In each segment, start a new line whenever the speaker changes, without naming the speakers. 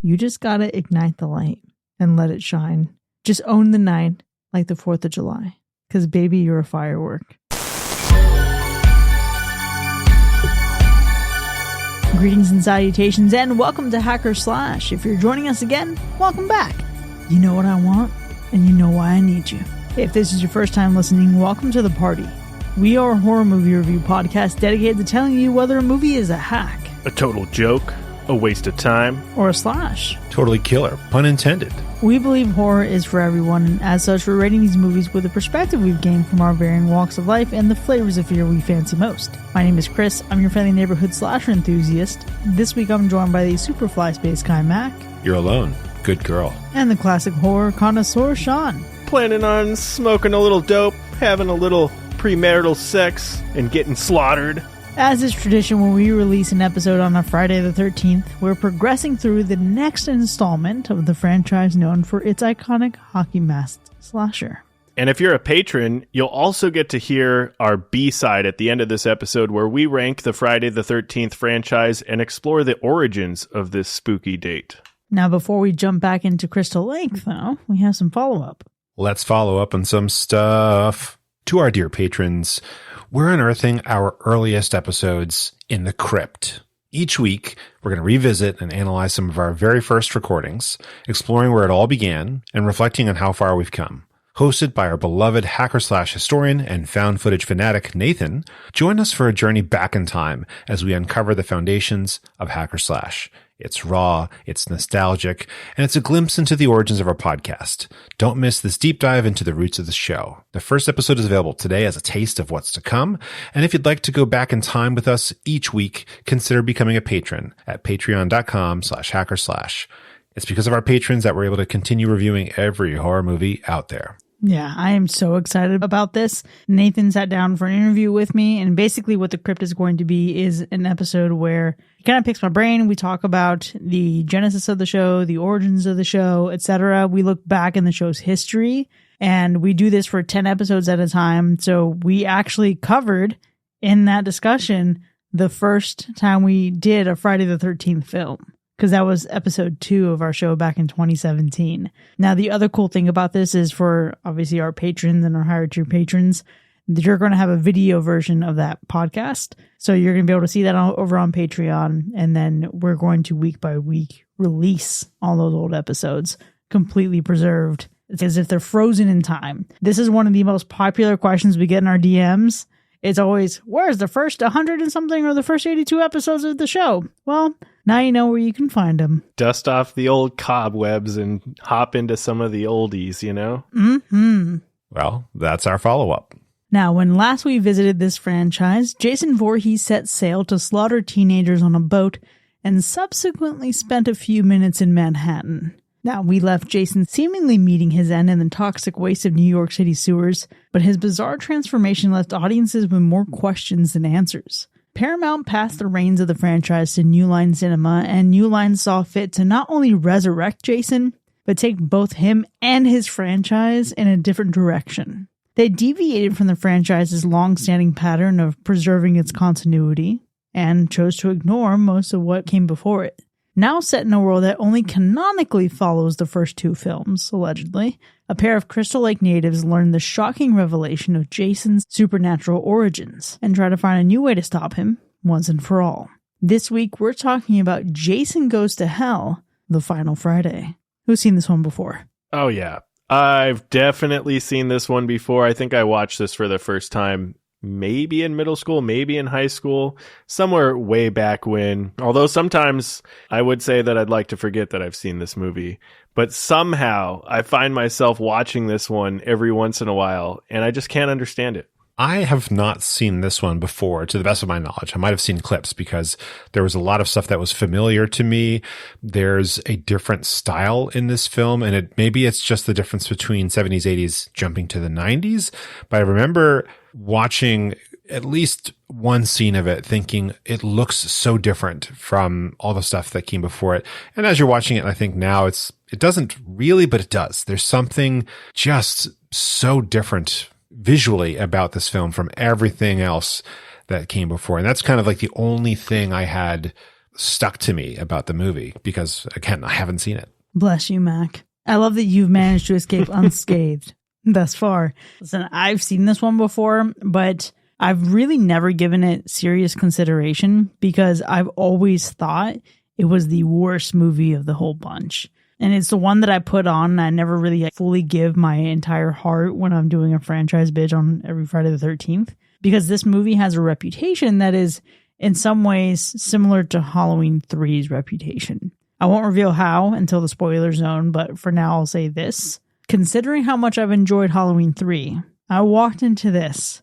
You just gotta ignite the light and let it shine. Just own the night like the 4th of July. Because baby, you're a firework. Greetings and salutations, and welcome to Hacker Slash. If you're joining us again, welcome back. You know what I want, and you know why I need you. If this is your first time listening, welcome to the party. We are a horror movie review podcast dedicated to telling you whether a movie is a hack,
a total joke, a waste of time,
or a slash.
Totally killer, pun intended.
We believe horror is for everyone, and as such, we're rating these movies with the perspective we've gained from our varying walks of life and the flavors of fear we fancy most. My name is Chris. I'm your friendly neighborhood slasher enthusiast. This week I'm joined by the Superfly Space Guy Mac.
You're alone. Good girl.
And the classic horror connoisseur Sean.
Planning on smoking a little dope, having a little premarital sex, and getting slaughtered.
As is tradition, when we release an episode on a Friday the 13th, we're progressing through the next installment of the franchise known for its iconic hockey masked slasher.
And if you're a patron, you'll also get to hear our B-side at the end of this episode where we rank the Friday the 13th franchise and explore the origins of this spooky date.
Now, before we jump back into Crystal Lake, though, we have some follow-up.
Let's follow up on some stuff. To our dear patrons, we're unearthing our earliest episodes in the crypt. Each week, we're going to revisit and analyze some of our very first recordings, exploring where it all began and reflecting on how far we've come. Hosted by our beloved hacker/historian and found footage fanatic Nathan, join us for a journey back in time as we uncover the foundations of Hacker Slash. It's raw, it's nostalgic, and it's a glimpse into the origins of our podcast. Don't miss this deep dive into the roots of the show. The first episode is available today as a taste of what's to come, and if you'd like to go back in time with us each week, consider becoming a patron at patreon.com/hackerslash. It's because of our patrons that we're able to continue reviewing every horror movie out there.
Yeah, I am so excited about this. Nathan sat down for an interview with me, and basically what the crypt is going to be is an episode where he kind of picks my brain. We talk about the genesis of the show, the origins of the show, etc. We look back in the show's history, and we do this for 10 episodes at a time. So we actually covered in that discussion the first time we did a Friday the 13th film, because that was episode 2 of our show back in 2017. Now, the other cool thing about this is for obviously our patrons and our higher tier patrons, you're going to have a video version of that podcast. So you're going to be able to see that over on Patreon. And then we're going to week by week release all those old episodes completely preserved. It's as if they're frozen in time. This is one of the most popular questions we get in our DMs. It's always, where's the first 100 and something or the first 82 episodes of the show? Well, now you know where you can find them.
Dust off the old cobwebs and hop into some of the oldies, you know?
Mm-hmm.
Well, that's our follow-up.
Now, when last we visited this franchise, Jason Voorhees set sail to slaughter teenagers on a boat and subsequently spent a few minutes in Manhattan. Now, we left Jason seemingly meeting his end in the toxic waste of New York City sewers, but his bizarre transformation left audiences with more questions than answers. Paramount passed the reins of the franchise to New Line Cinema, and New Line saw fit to not only resurrect Jason, but take both him and his franchise in a different direction. They deviated from the franchise's long-standing pattern of preserving its continuity, and chose to ignore most of what came before it. Now set in a world that only canonically follows the first 2 films, allegedly, a pair of Crystal Lake natives learn the shocking revelation of Jason's supernatural origins and try to find a new way to stop him once and for all. This week, we're talking about Jason Goes to Hell, The Final Friday. Who's seen this one before?
Oh, yeah. I've definitely seen this one before. I think I watched this for the first time maybe in middle school, maybe in high school, somewhere way back when. Although sometimes I would say that I'd like to forget that I've seen this movie. But somehow I find myself watching this one every once in a while, and I just can't understand it.
I have not seen this one before, to the best of my knowledge. I might have seen clips because there was a lot of stuff that was familiar to me. There's a different style in this film, and maybe it's just the difference between 70s, 80s jumping to the 90s. But I remember watching at least one scene of it thinking it looks so different from all the stuff that came before it. And as you're watching it, I think now it doesn't really, but it does. There's something just so different visually about this film from everything else that came before. And that's kind of like the only thing I had stuck to me about the movie because, again, I haven't seen it.
Bless you, Mac. I love that you've managed to escape unscathed thus far. Listen, I've seen this one before, but I've really never given it serious consideration because I've always thought it was the worst movie of the whole bunch. And it's the one that I put on and I never really fully give my entire heart when I'm doing a franchise bitch on every Friday the 13th. Because this movie has a reputation that is in some ways similar to Halloween 3's reputation. I won't reveal how until the spoiler zone, but for now I'll say this. Considering how much I've enjoyed Halloween 3, I walked into this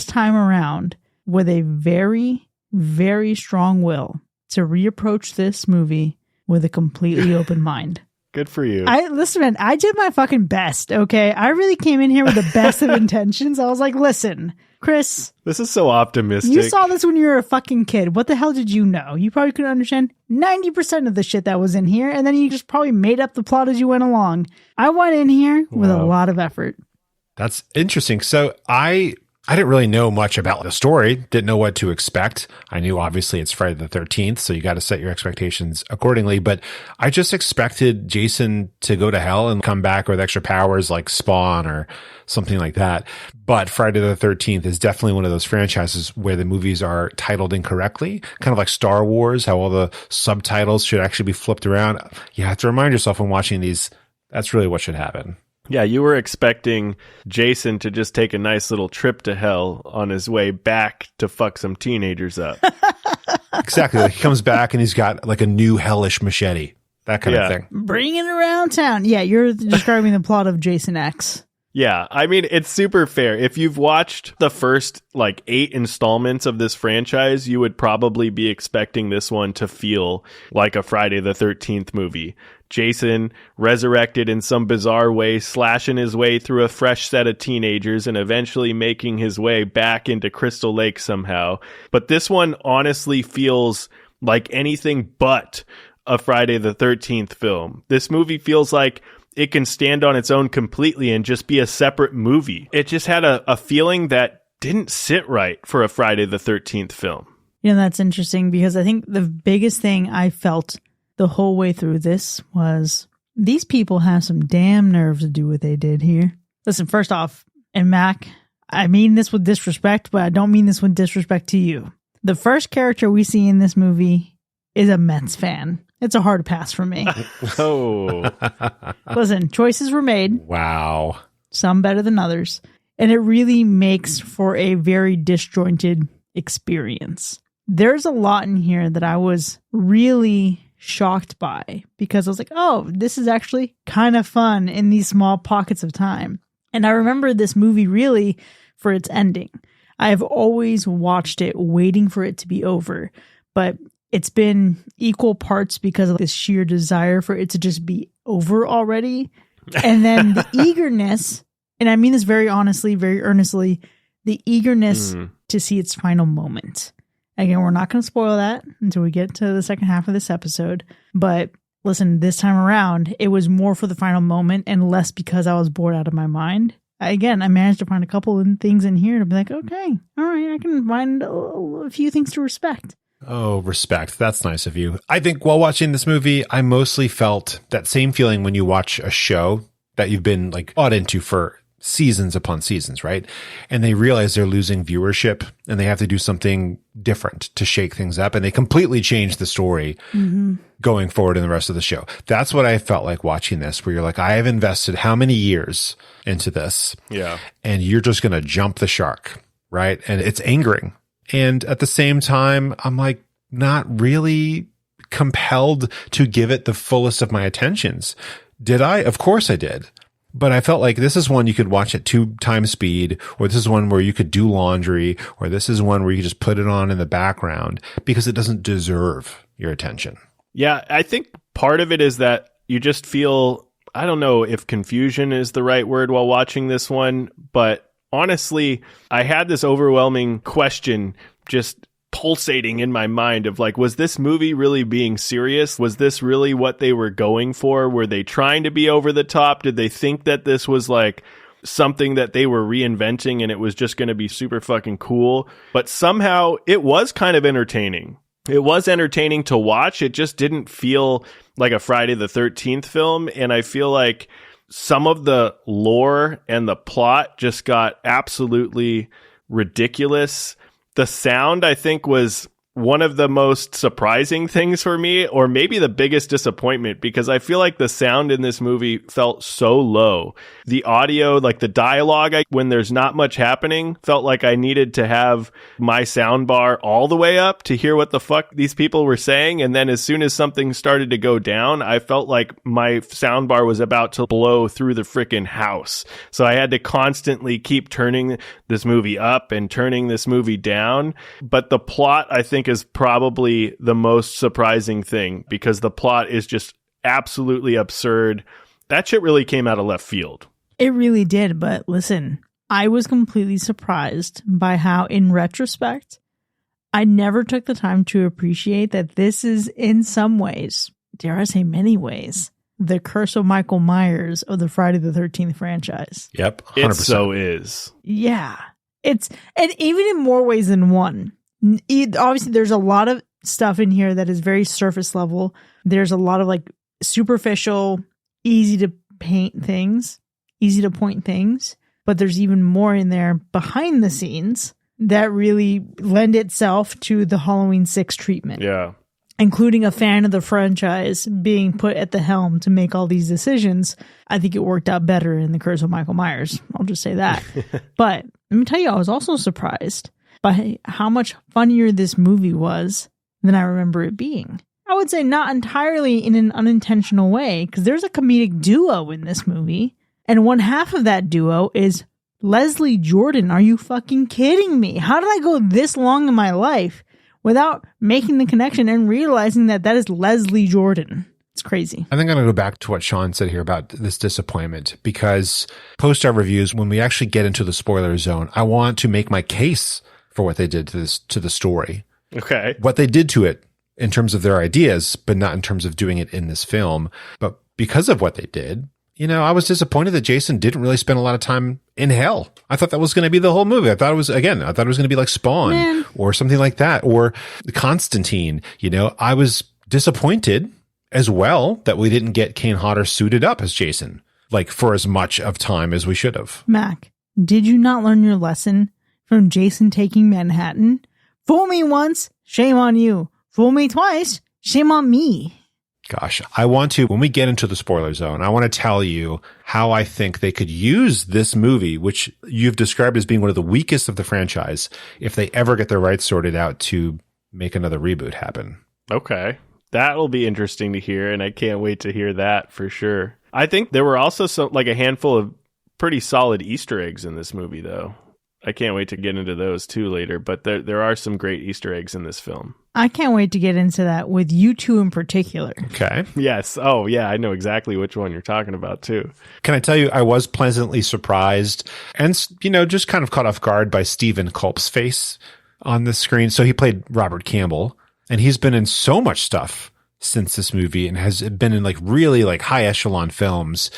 time around with a very, very strong will to reapproach this movie with a completely open mind.
Good for you.
Listen, man, I did my fucking best, okay? I really came in here with the best of intentions. I was like, listen, Chris.
This is so optimistic.
You saw this when you were a fucking kid. What the hell did you know? You probably couldn't understand 90% of the shit that was in here, and then you just probably made up the plot as you went along. I went in here with a lot of effort.
That's interesting. So I didn't really know much about the story, didn't know what to expect. I knew obviously it's Friday the 13th, so you got to set your expectations accordingly. But I just expected Jason to go to hell and come back with extra powers like Spawn or something like that. But Friday the 13th is definitely one of those franchises where the movies are titled incorrectly, kind of like Star Wars, how all the subtitles should actually be flipped around. You have to remind yourself when watching these, that's really what should happen.
Yeah, you were expecting Jason to just take a nice little trip to hell on his way back to fuck some teenagers up.
Exactly. Like he comes back and he's got like a new hellish machete. That kind of thing.
Bring it around town. Yeah, you're describing the plot of Jason X.
Yeah, I mean, it's super fair. If you've watched the first, 8 installments of this franchise, you would probably be expecting this one to feel like a Friday the 13th movie. Jason, resurrected in some bizarre way, slashing his way through a fresh set of teenagers and eventually making his way back into Crystal Lake somehow. But this one honestly feels like anything but a Friday the 13th film. This movie feels like it can stand on its own completely and just be a separate movie. It just had a feeling that didn't sit right for a Friday the 13th film.
That's interesting because I think the biggest thing I felt the whole way through this was these people have some damn nerve to do what they did here. Listen, first off, and Mac, I mean this with disrespect, but I don't mean this with disrespect to you. The first character we see in this movie is a Mets fan. It's a hard pass for me.
Oh.
Listen, choices were made.
Wow.
Some better than others. And it really makes for a very disjointed experience. There's a lot in here that I was really shocked by because I was like, oh, this is actually kind of fun in these small pockets of time. And I remember this movie really for its ending. I've always watched it waiting for it to be over, but it's been equal parts because of this sheer desire for it to just be over already. And then the eagerness, and I mean this very honestly, very earnestly, the eagerness to see its final moment. Again, we're not going to spoil that until we get to the second half of this episode. But listen, this time around, it was more for the final moment and less because I was bored out of my mind. Again, I managed to find a couple of things in here to be like, okay, all right, I can find a few things to respect.
Oh, respect. That's nice of you. I think while watching this movie, I mostly felt that same feeling when you watch a show that you've been bought into for seasons upon seasons, right? And they realize they're losing viewership and they have to do something different to shake things up. And they completely change the story going forward in the rest of the show. That's what I felt like watching this, where you're like, I have invested how many years into this?
Yeah.
And you're just going to jump the shark, right? And it's angering. And at the same time, I'm like not really compelled to give it the fullest of my attentions. Did I? Of course I did. But I felt like this is one you could watch at 2 times speed, or this is one where you could do laundry, or this is one where you just put it on in the background because it doesn't deserve your attention.
Yeah, I think part of it is that you just feel, I don't know if confusion is the right word while watching this one, but honestly, I had this overwhelming question just pulsating in my mind of was this movie really being serious? Was this really what they were going for? Were they trying to be over the top? Did they think that this was something that they were reinventing and it was just going to be super fucking cool? But somehow it was kind of entertaining. It was entertaining to watch. It just didn't feel like a Friday the 13th film. And I feel like some of the lore and the plot just got absolutely ridiculous. The sound, I think, was one of the most surprising things for me, or maybe the biggest disappointment, because I feel like the sound in this movie felt so low. The audio, like the dialogue, when there's not much happening, felt like I needed to have my sound bar all the way up to hear what the fuck these people were saying. And then as soon as something started to go down, I felt like my sound bar was about to blow through the freaking house. So I had to constantly keep turning this movie up and turning this movie down. But the plot, I think, is probably the most surprising thing, because the plot is just absolutely absurd. That shit really came out of left field.
It really did, but listen, I was completely surprised by how, in retrospect, I never took the time to appreciate that this is, in some ways, dare I say many ways, the curse of Michael Myers of the Friday the 13th franchise.
Yep, 100%.
It so is.
Yeah. And even in more ways than one. Obviously, there's a lot of stuff in here that is very surface level. There's a lot of like superficial, easy to paint things, easy to point things. But there's even more in there behind the scenes that really lend itself to the Halloween 6 treatment.
Yeah.
Including a fan of the franchise being put at the helm to make all these decisions. I think it worked out better in The Curse of Michael Myers. I'll just say that. But let me tell you, I was also surprised by how much funnier this movie was than I remember it being. I would say not entirely in an unintentional way, because there's a comedic duo in this movie, and one half of that duo is Leslie Jordan. Are you fucking kidding me? How did I go this long in my life without making the connection and realizing that that is Leslie Jordan? It's crazy.
I think I'm going to go back to what Sean said here about this disappointment, because post our reviews, when we actually get into the spoiler zone, I want to make my case for what they did to the story.
Okay.
What they did to it in terms of their ideas, but not in terms of doing it in this film. But because of what they did, I was disappointed that Jason didn't really spend a lot of time in hell. I thought that was going to be the whole movie. I thought it was going to be like Spawn or something like that, or Constantine. I was disappointed as well that we didn't get Kane Hodder suited up as Jason, like for as much of time as we should have.
Mac, did you not learn your lesson from Jason Taking Manhattan? Fool me once, shame on you. Fool me twice, shame on me.
Gosh, I want to, when we get into the spoiler zone, I want to tell you how I think they could use this movie, which you've described as being one of the weakest of the franchise, if they ever get their rights sorted out, to make another reboot happen.
Okay. That'll be interesting to hear, and I can't wait to hear that for sure. I think there were also a handful of pretty solid Easter eggs in this movie, though. I can't wait to get into those too later, but there are some great Easter eggs in this film.
I can't wait to get into that with you two in particular.
Okay.
Yes. Oh, yeah. I know exactly which one you're talking about too.
Can I tell you, I was pleasantly surprised and, just kind of caught off guard by Stephen Culp's face on the screen. So he played Robert Campbell, and he's been in so much stuff since this movie and has been in really high echelon films.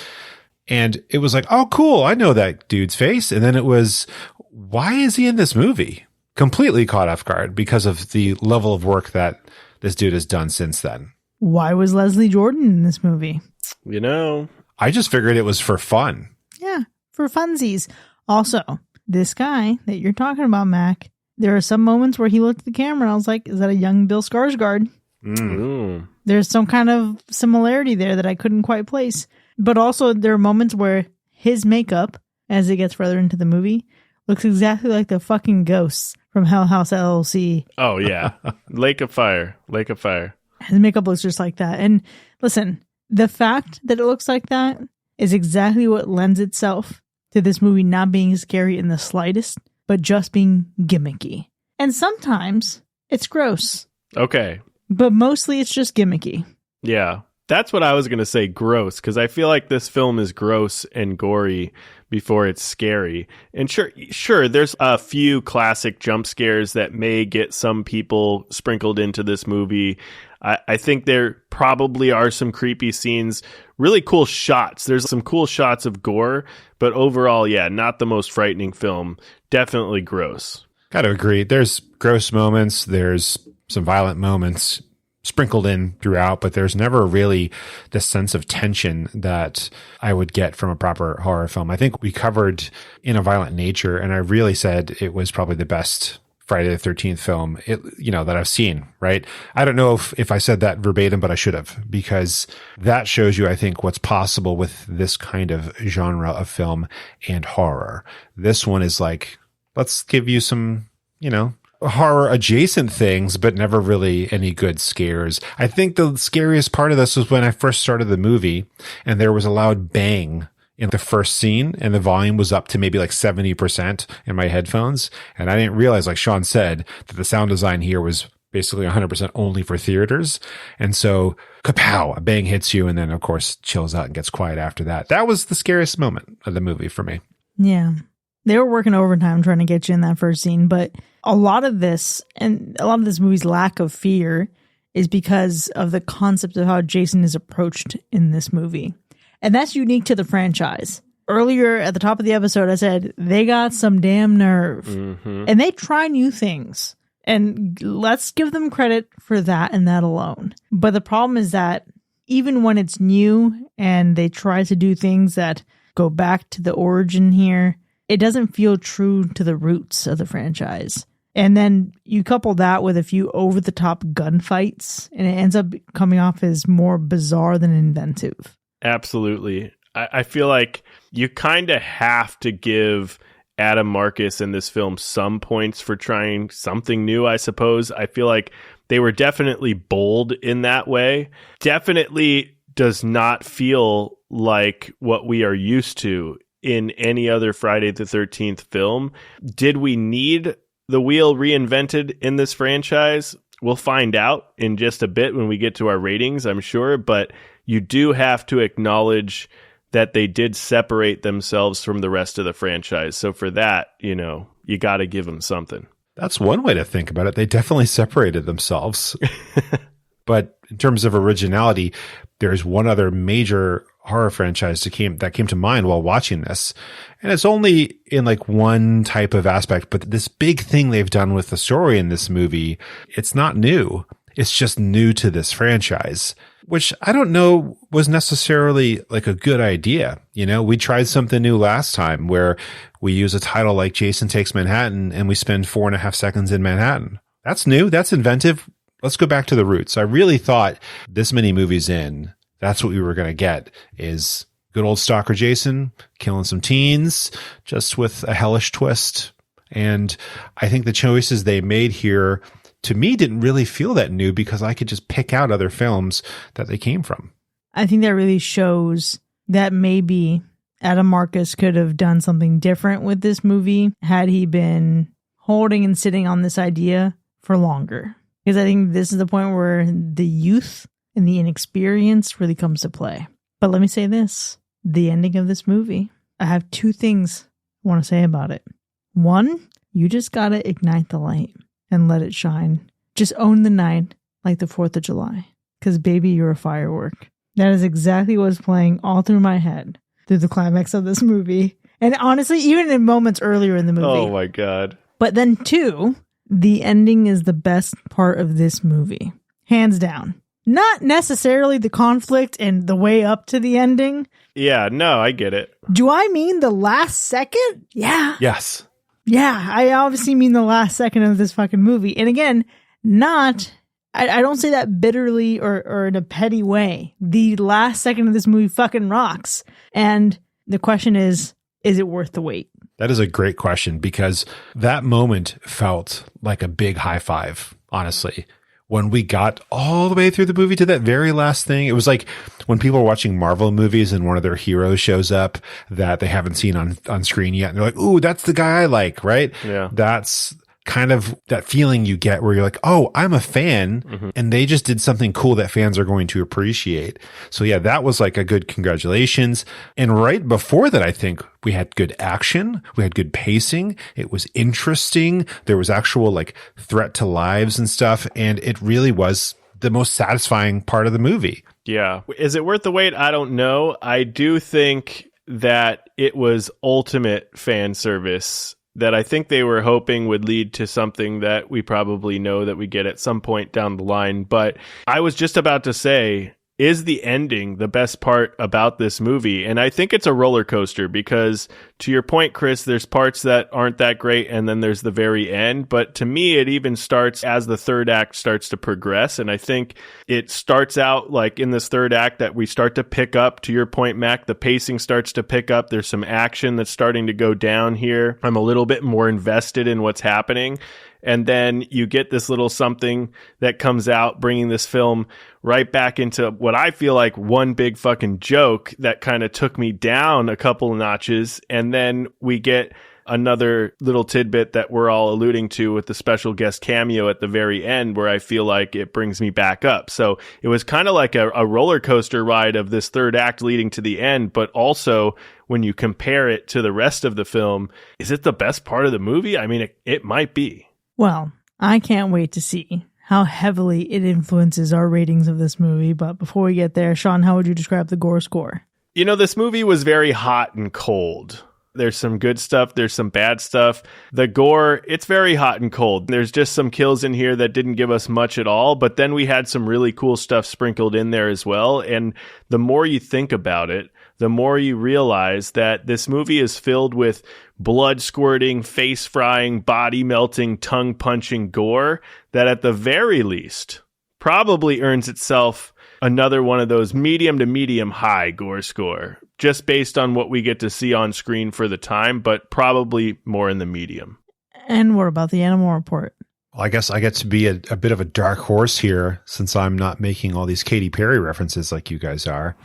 And it was like, oh, cool. I know that dude's face. And then it was, why is he in this movie? Completely caught off guard because of the level of work that this dude has done since then.
Why was Leslie Jordan in this movie?
I just figured it was for fun.
Yeah, for funsies. Also, this guy that you're talking about, Mac, there are some moments where he looked at the camera and I was like, is that a young Bill Skarsgård?
Mm.
There's some kind of similarity there that I couldn't quite place. But also there are moments where his makeup, as it gets further into the movie, looks exactly like the fucking ghosts from Hell House LLC.
Oh, yeah. Lake of Fire.
His makeup looks just like that. And listen, the fact that it looks like that is exactly what lends itself to this movie not being scary in the slightest, but just being gimmicky. And sometimes it's gross.
Okay.
But mostly it's just gimmicky.
Yeah. That's what I was going to say, gross, because I feel like this film is gross and gory before it's scary. And sure, there's a few classic jump scares that may get some people sprinkled into this movie. I think there probably are some creepy scenes, really cool shots. There's some cool shots of gore, but overall, yeah, not the most frightening film. Definitely gross.
Got to agree. There's gross moments. There's some violent moments sprinkled in throughout, but there's never really this sense of tension that I would get from a proper horror film. I think we covered In a Violent Nature, and I really said it was probably the best Friday the 13th film, that I've seen, right? I don't know if I said that verbatim, but I should have, because that shows you, I think, what's possible with this kind of genre of film and horror. This one is like, let's give you some, horror adjacent things, but never really any good scares. I think the scariest part of this was when I first started the movie and there was a loud bang in the first scene and the volume was up to maybe like 70% in my headphones. And I didn't realize, like Sean said, that the sound design here was basically 100% only for theaters. And so kapow, a bang hits you and then of course chills out and gets quiet after that. That was the scariest moment of the movie for me.
Yeah. They were working overtime trying to get you in that first scene, but a lot of this movie's lack of fear is because of the concept of how Jason is approached in this movie. And that's unique to the franchise. Earlier at the top of the episode, I said, they got some damn nerve. Mm-hmm. And they try new things. And let's give them credit for that and that alone. But the problem is that even when it's new and they try to do things that go back to the origin here, it doesn't feel true to the roots of the franchise. And then you couple that with a few over-the-top gunfights, and it ends up coming off as more bizarre than inventive.
Absolutely. I feel like you kind of have to give Adam Marcus in this film some points for trying something new, I suppose. I feel like they were definitely bold in that way. Definitely does not feel like what we are used to in any other Friday the 13th film. Did we need the wheel reinvented in this franchise? We'll find out in just a bit when we get to our ratings, I'm sure. But you do have to acknowledge that they did separate themselves from the rest of the franchise. So for that, you got to give them something.
That's one way to think about it. They definitely separated themselves. But in terms of originality, there's one other major horror franchise that came to mind while watching this. And it's only in like one type of aspect, but this big thing they've done with the story in this movie, it's not new. It's just new to this franchise, which I don't know was necessarily like a good idea. We tried something new last time where we use a title like Jason Takes Manhattan and we spend 4.5 seconds in Manhattan. That's new. That's inventive. Let's go back to the roots. I really thought this many movies in, that's what we were going to get, is good old Stalker Jason killing some teens just with a hellish twist. And I think the choices they made here, to me, didn't really feel that new because I could just pick out other films that they came from.
I think that really shows that maybe Adam Marcus could have done something different with this movie had he been holding and sitting on this idea for longer. Because I think this is the point where the youth and the inexperience really comes to play. But let me say this. The ending of this movie, I have two things I want to say about it. One, you just got to ignite the light and let it shine. Just own the night like the 4th of July. Because baby, you're a firework. That is exactly what was playing all through my head through the climax of this movie. And honestly, even in moments earlier in the movie.
Oh my God.
But then two, the ending is the best part of this movie. Hands down. Not necessarily the conflict and the way up to the ending.
Yeah, no, I get it.
Do I mean the last second? Yeah.
Yes.
Yeah, I obviously mean the last second of this fucking movie. And again, I don't say that bitterly or in a petty way. The last second of this movie fucking rocks. And the question is it worth the wait?
That is a great question because that moment felt like a big high five, honestly. When we got all the way through the movie to that very last thing, it was like when people are watching Marvel movies and one of their heroes shows up that they haven't seen on screen yet. And they're like, ooh, that's the guy I like, right?
Yeah.
That's kind of that feeling you get where you're like, oh, I'm a fan. Mm-hmm. And they just did something cool that fans are going to appreciate. So yeah, that was like a good congratulations. And right before that, I think we had good action. We had good pacing. It was interesting. There was actual like threat to lives and stuff. And it really was the most satisfying part of the movie.
Yeah. Is it worth the wait? I don't know. I do think that it was ultimate fan service that I think they were hoping would lead to something that we probably know that we get at some point down the line. But I was just about to say, is the ending the best part about this movie? And I think it's a roller coaster because, to your point, Chris, there's parts that aren't that great, and then there's the very end. But to me, it even starts as the third act starts to progress. And I think it starts out like in this third act that we start to pick up. To your point, Mac, the pacing starts to pick up. There's some action that's starting to go down here. I'm a little bit more invested in what's happening. And then you get this little something that comes out, bringing this film right back into what I feel like one big fucking joke that kind of took me down a couple of notches. And then we get another little tidbit that we're all alluding to with the special guest cameo at the very end, where I feel like it brings me back up. So it was kind of like a roller coaster ride of this third act leading to the end. But also, when you compare it to the rest of the film, is it the best part of the movie? I mean, it might be.
Well, I can't wait to see how heavily it influences our ratings of this movie. But before we get there, Sean, how would you describe the gore score?
You know, this movie was very hot and cold. There's some good stuff. There's some bad stuff. The gore, it's very hot and cold. There's just some kills in here that didn't give us much at all. But then we had some really cool stuff sprinkled in there as well. And the more you think about it, the more you realize that this movie is filled with blood squirting, face frying, body melting, tongue punching gore that at the very least probably earns itself another one of those medium to medium high gore score, just based on what we get to see on screen for the time, but probably more in the medium.
And what about the animal report?
Well, I guess I get to be a bit of a dark horse here, since I'm not making all these Katy Perry references like you guys are.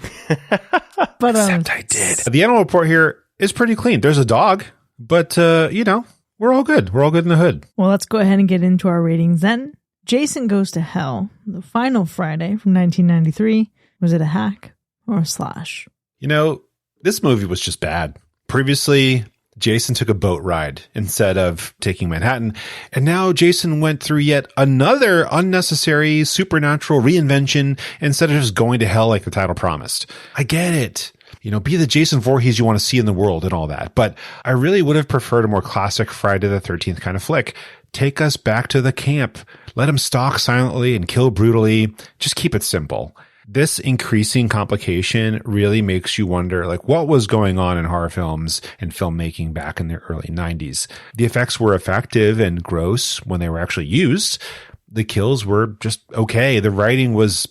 But
except I did. The animal report here is pretty clean. There's a dog, but we're all good. We're all good in the hood.
Well, let's go ahead and get into our ratings then. Jason Goes to Hell, the final Friday from 1993. Was it a hack or a slash?
You know, this movie was just bad. Previously, Jason took a boat ride instead of taking Manhattan. And now Jason went through yet another unnecessary supernatural reinvention instead of just going to hell like the title promised. I get it. You know, be the Jason Voorhees you want to see in the world and all that. But I really would have preferred a more classic Friday the 13th kind of flick. Take us back to the camp. Let him stalk silently and kill brutally. Just keep it simple. This increasing complication really makes you wonder, like, what was going on in horror films and filmmaking back in the early 90s? The effects were effective and gross when they were actually used. The kills were just okay. The writing was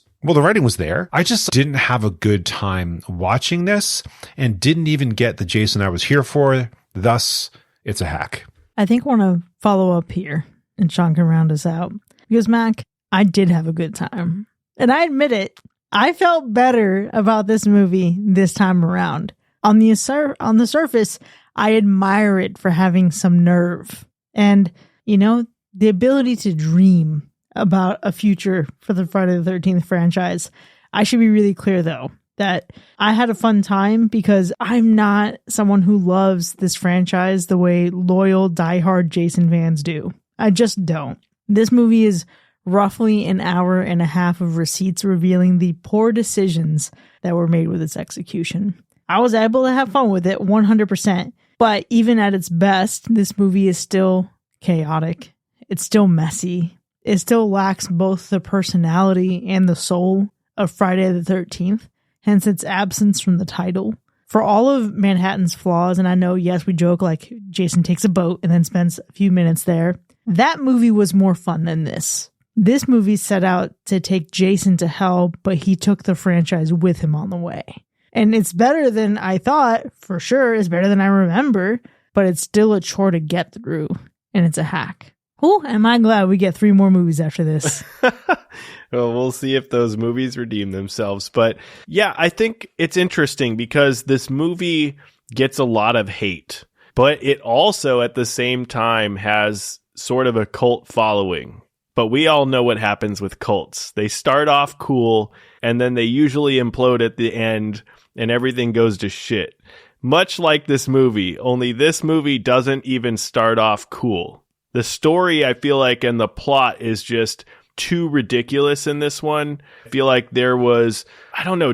there. I just didn't have a good time watching this and didn't even get the Jason I was here for. Thus, it's a hack.
I think I want to follow up here, and Sean can round us out. Because, Mac, I did have a good time. And I admit it, I felt better about this movie this time around. On the surface, I admire it for having some nerve. And, the ability to dream about a future for the Friday the 13th franchise. I should be really clear, though, that I had a fun time because I'm not someone who loves this franchise the way loyal, diehard Jason fans do. I just don't. This movie is roughly an hour and a half of receipts revealing the poor decisions that were made with its execution. I was able to have fun with it 100%, but even at its best, this movie is still chaotic. It's still messy. It still lacks both the personality and the soul of Friday the 13th, hence its absence from the title. For all of Manhattan's flaws, and I know, yes, we joke like Jason takes a boat and then spends a few minutes there, that movie was more fun than this. This movie set out to take Jason to hell, but he took the franchise with him on the way. And it's better than I thought, for sure. It's better than I remember, but it's still a chore to get through, and it's a hack. Oh, am I glad we get 3 more movies after this.
Well, we'll see if those movies redeem themselves. But yeah, I think it's interesting because this movie gets a lot of hate, but it also at the same time has sort of a cult following. But we all know what happens with cults. They start off cool, and then they usually implode at the end, and everything goes to shit. Much like this movie, only this movie doesn't even start off cool. The story, I feel like, and the plot is just too ridiculous in this one. I feel like there was,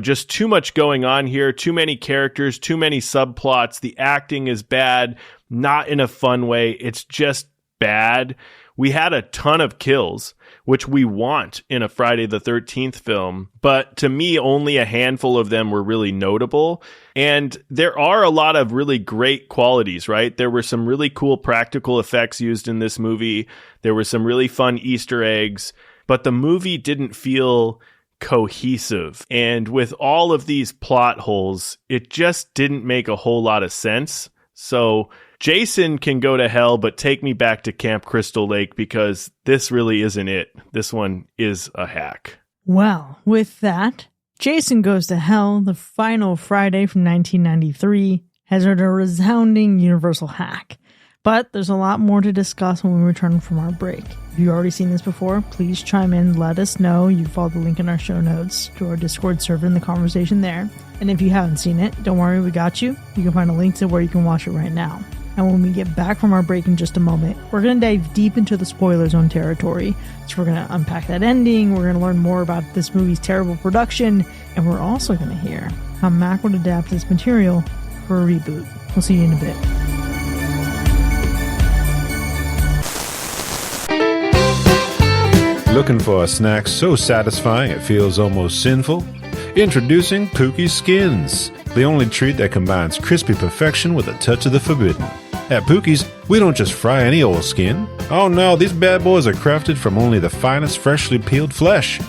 just too much going on here, too many characters, too many subplots. The acting is bad. not in a fun way. It's just bad. We had a ton of kills, which we want in a Friday the 13th film, but to me, only a handful of them were really notable. And there are a lot of really great qualities, right? There were some really cool practical effects used in this movie. There were some really fun Easter eggs, but the movie didn't feel cohesive. And with all of these plot holes, it just didn't make a whole lot of sense. So Jason can go to hell, but take me back to Camp Crystal Lake, because this really isn't it. This one is a hack.
Well, with that, Jason Goes to Hell, the final Friday from 1993, has earned a resounding universal hack. But there's a lot more to discuss when we return from our break. If you've already seen this before, please chime in, let us know. You can follow the link in our show notes to our Discord server and the conversation there. And if you haven't seen it, don't worry, we got you. You can find a link to where you can watch it right now. And when we get back from our break in just a moment, we're going to dive deep into the spoiler zone territory. So we're going to unpack that ending, we're going to learn more about this movie's terrible production, and we're also going to hear how Mac would adapt this material for a reboot. We'll see you in a bit.
Looking for a snack so satisfying it feels almost sinful? Introducing Pookie Skins, the only treat that combines crispy perfection with a touch of the forbidden. At Pookie's, we don't just fry any old skin. Oh no, these bad boys are crafted from only the finest freshly peeled flesh.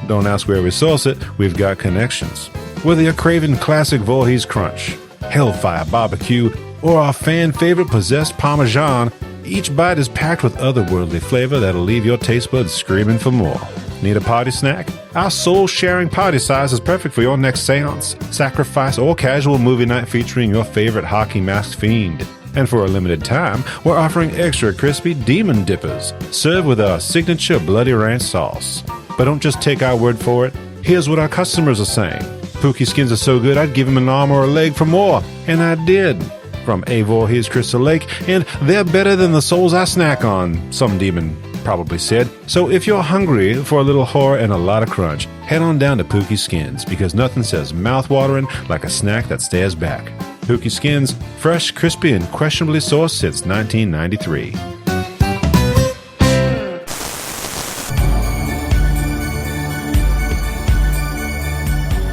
Don't ask where we source it, we've got connections. Whether you're craving classic Voorhees Crunch, Hellfire Barbecue, or our fan-favorite Possessed Parmesan, each bite is packed with otherworldly flavor that'll leave your taste buds screaming for more. Need a party snack? Our soul-sharing party size is perfect for your next seance, sacrifice, or casual movie night featuring your favorite hockey masked fiend. And for a limited time, we're offering extra crispy Demon Dippers, served with our signature Bloody Ranch sauce. But don't just take our word for it. Here's what our customers are saying. Pookie Skins are so good I'd give them an arm or a leg for more. And I did. From Voorhees Crystal Lake, and they're better than the souls I snack on, some demon probably said. So if you're hungry for a little horror and a lot of crunch, head on down to Pookie Skins, because nothing says mouth-watering like a snack that stares back. Pookie Skins, fresh, crispy, and questionably sourced since 1993.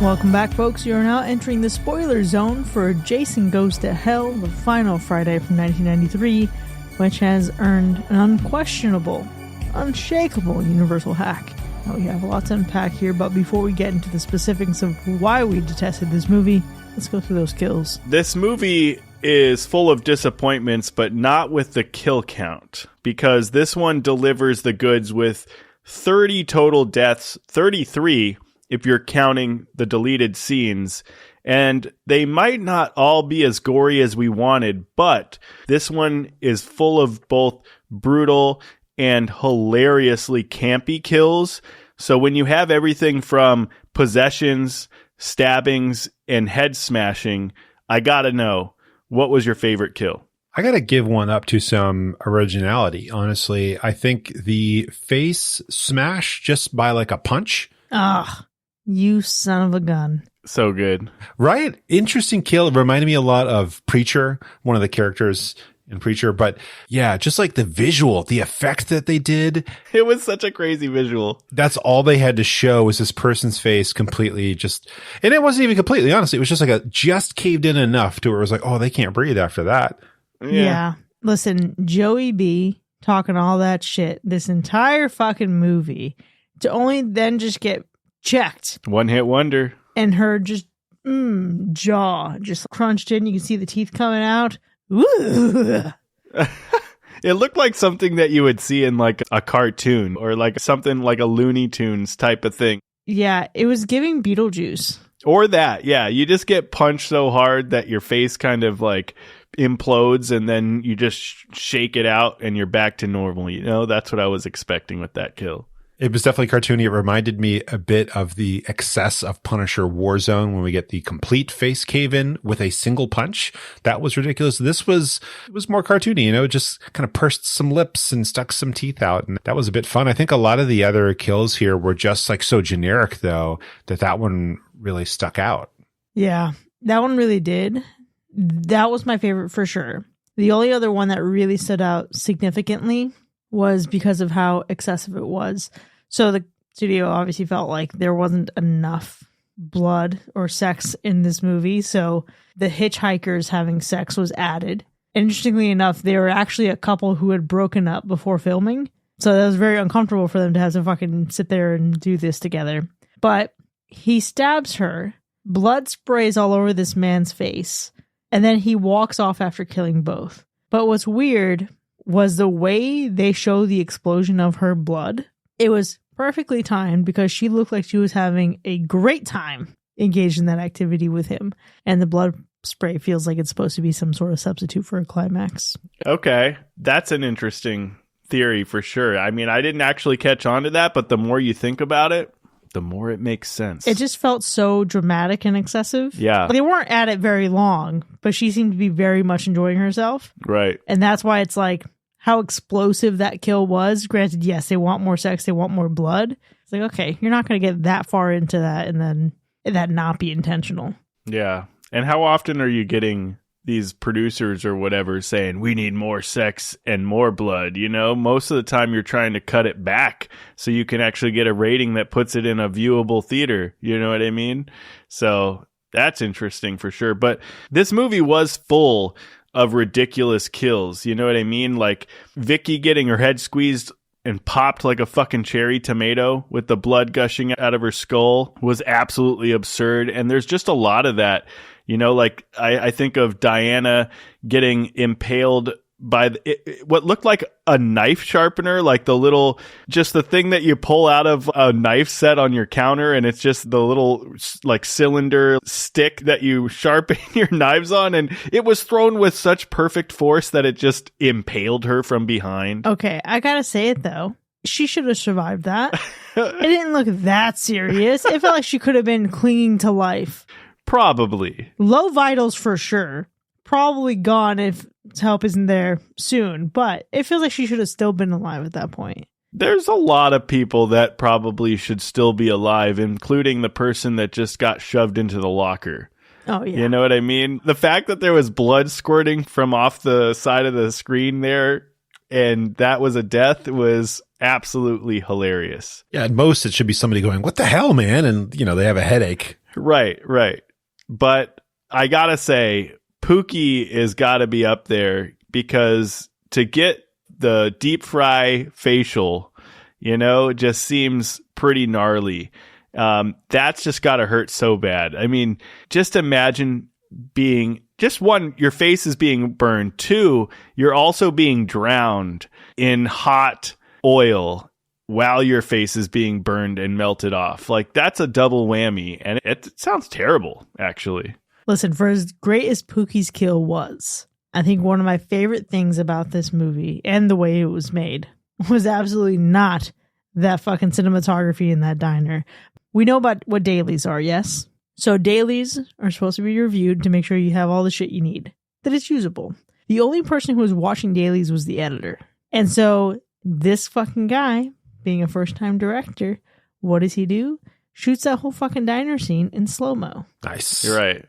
Welcome back, folks. You are now entering the spoiler zone for Jason Goes to Hell, the final Friday from 1993, which has earned an unquestionable, unshakable universal hack. Now, we have a lot to unpack here, but before we get into the specifics of why we detested this movie, let's go through those kills.
This movie is full of disappointments, but not with the kill count, because this one delivers the goods with 30 total deaths, 33 if you're counting the deleted scenes. And they might not all be as gory as we wanted, but this one is full of both brutal and hilariously campy kills. So when you have everything from possessions, stabbings, and head smashing, I gotta know, what was your favorite kill?
I gotta give one up to some originality, honestly. I think the face smash just by like a punch.
Ah, you son of a gun.
So good.
Right? Interesting kill. It reminded me a lot of Preacher, one of the characters in Preacher. But yeah, just like the visual, the effect that they did.
It was such a crazy visual.
That's all they had to show was this person's face completely just, and it wasn't even completely, honestly. It was just like just caved in enough to where it was like, oh, they can't breathe after that.
Yeah. Listen, Joey B talking all that shit this entire fucking movie to only then just get checked.
One hit wonder.
And her just jaw just crunched in. You can see the teeth coming out. Ooh.
It looked like something that you would see in like a cartoon or like something like a Looney Tunes type of thing.
Yeah, it was giving Beetlejuice.
Or that, yeah. You just get punched so hard that your face kind of like implodes and then you just shake it out and you're back to normal. You know, that's what I was expecting with that kill.
It was definitely cartoony. It reminded me a bit of the excess of Punisher Warzone when we get the complete face cave in with a single punch. That was ridiculous. It was more cartoony, you know, just kind of pursed some lips and stuck some teeth out. And that was a bit fun. I think a lot of the other kills here were just like so generic though, that one really stuck out.
Yeah, that one really did. That was my favorite for sure. The only other one that really stood out significantly was because of how excessive it was. So the studio obviously felt like there wasn't enough blood or sex in this movie, so the hitchhikers having sex was added. Interestingly enough, they were actually a couple who had broken up before filming, so that was very uncomfortable for them to have to fucking sit there and do this together. But he stabs her, blood sprays all over this man's face, and then he walks off after killing both. But what's weird was the way they show the explosion of her blood. It was perfectly timed because she looked like she was having a great time engaged in that activity with him. And the blood spray feels like it's supposed to be some sort of substitute for a climax.
Okay. That's an interesting theory for sure. I mean, I didn't actually catch on to that, but the more you think about it, the more it makes sense.
It just felt so dramatic and excessive.
Yeah.
They weren't at it very long, but she seemed to be very much enjoying herself.
Right.
And that's why it's like how explosive that kill was. Granted, yes, they want more sex, they want more blood. It's like, okay, you're not going to get that far into that and then that not be intentional.
Yeah. And how often are you getting these producers or whatever saying, we need more sex and more blood? You know, most of the time you're trying to cut it back so you can actually get a rating that puts it in a viewable theater. You know what I mean? So that's interesting for sure. But this movie was full of ridiculous kills. You know what I mean? Like Vicky getting her head squeezed and popped like a fucking cherry tomato with the blood gushing out of her skull was absolutely absurd. And there's just a lot of that. You know, like I think of Diana getting impaled by what looked like a knife sharpener, like just the thing that you pull out of a knife set on your counter. And it's just the little like cylinder stick that you sharpen your knives on. And it was thrown with such perfect force that it just impaled her from behind.
Okay, I gotta say it though. She should have survived that. It didn't look that serious. It felt like she could have been clinging to life.
Probably.
Low vitals for sure. Probably gone if help isn't there soon, but it feels like she should have still been alive at that point.
There's a lot of people that probably should still be alive, including the person that just got shoved into the locker.
Oh, yeah.
You know what I mean? The fact that there was blood squirting from off the side of the screen there, and that was a death, was absolutely hilarious.
Yeah, at most it should be somebody going, what the hell, man? And, you know, they have a headache.
Right. But I gotta say, Pookie is gotta be up there because to get the deep fry facial, you know, just seems pretty gnarly. That's just gotta hurt so bad. I mean, just imagine being, just one, your face is being burned. Two, you're also being drowned in hot oil while your face is being burned and melted off. Like, that's a double whammy, and it sounds terrible, actually.
Listen, for as great as Pookie's kill was, I think one of my favorite things about this movie and the way it was made was absolutely not that fucking cinematography in that diner. We know about what dailies are, yes? So dailies are supposed to be reviewed to make sure you have all the shit you need, that it's usable. The only person who was watching dailies was the editor. And so this fucking guy, being a first-time director, what does he do? Shoots that whole fucking diner scene in slow-mo.
Nice.
You're right.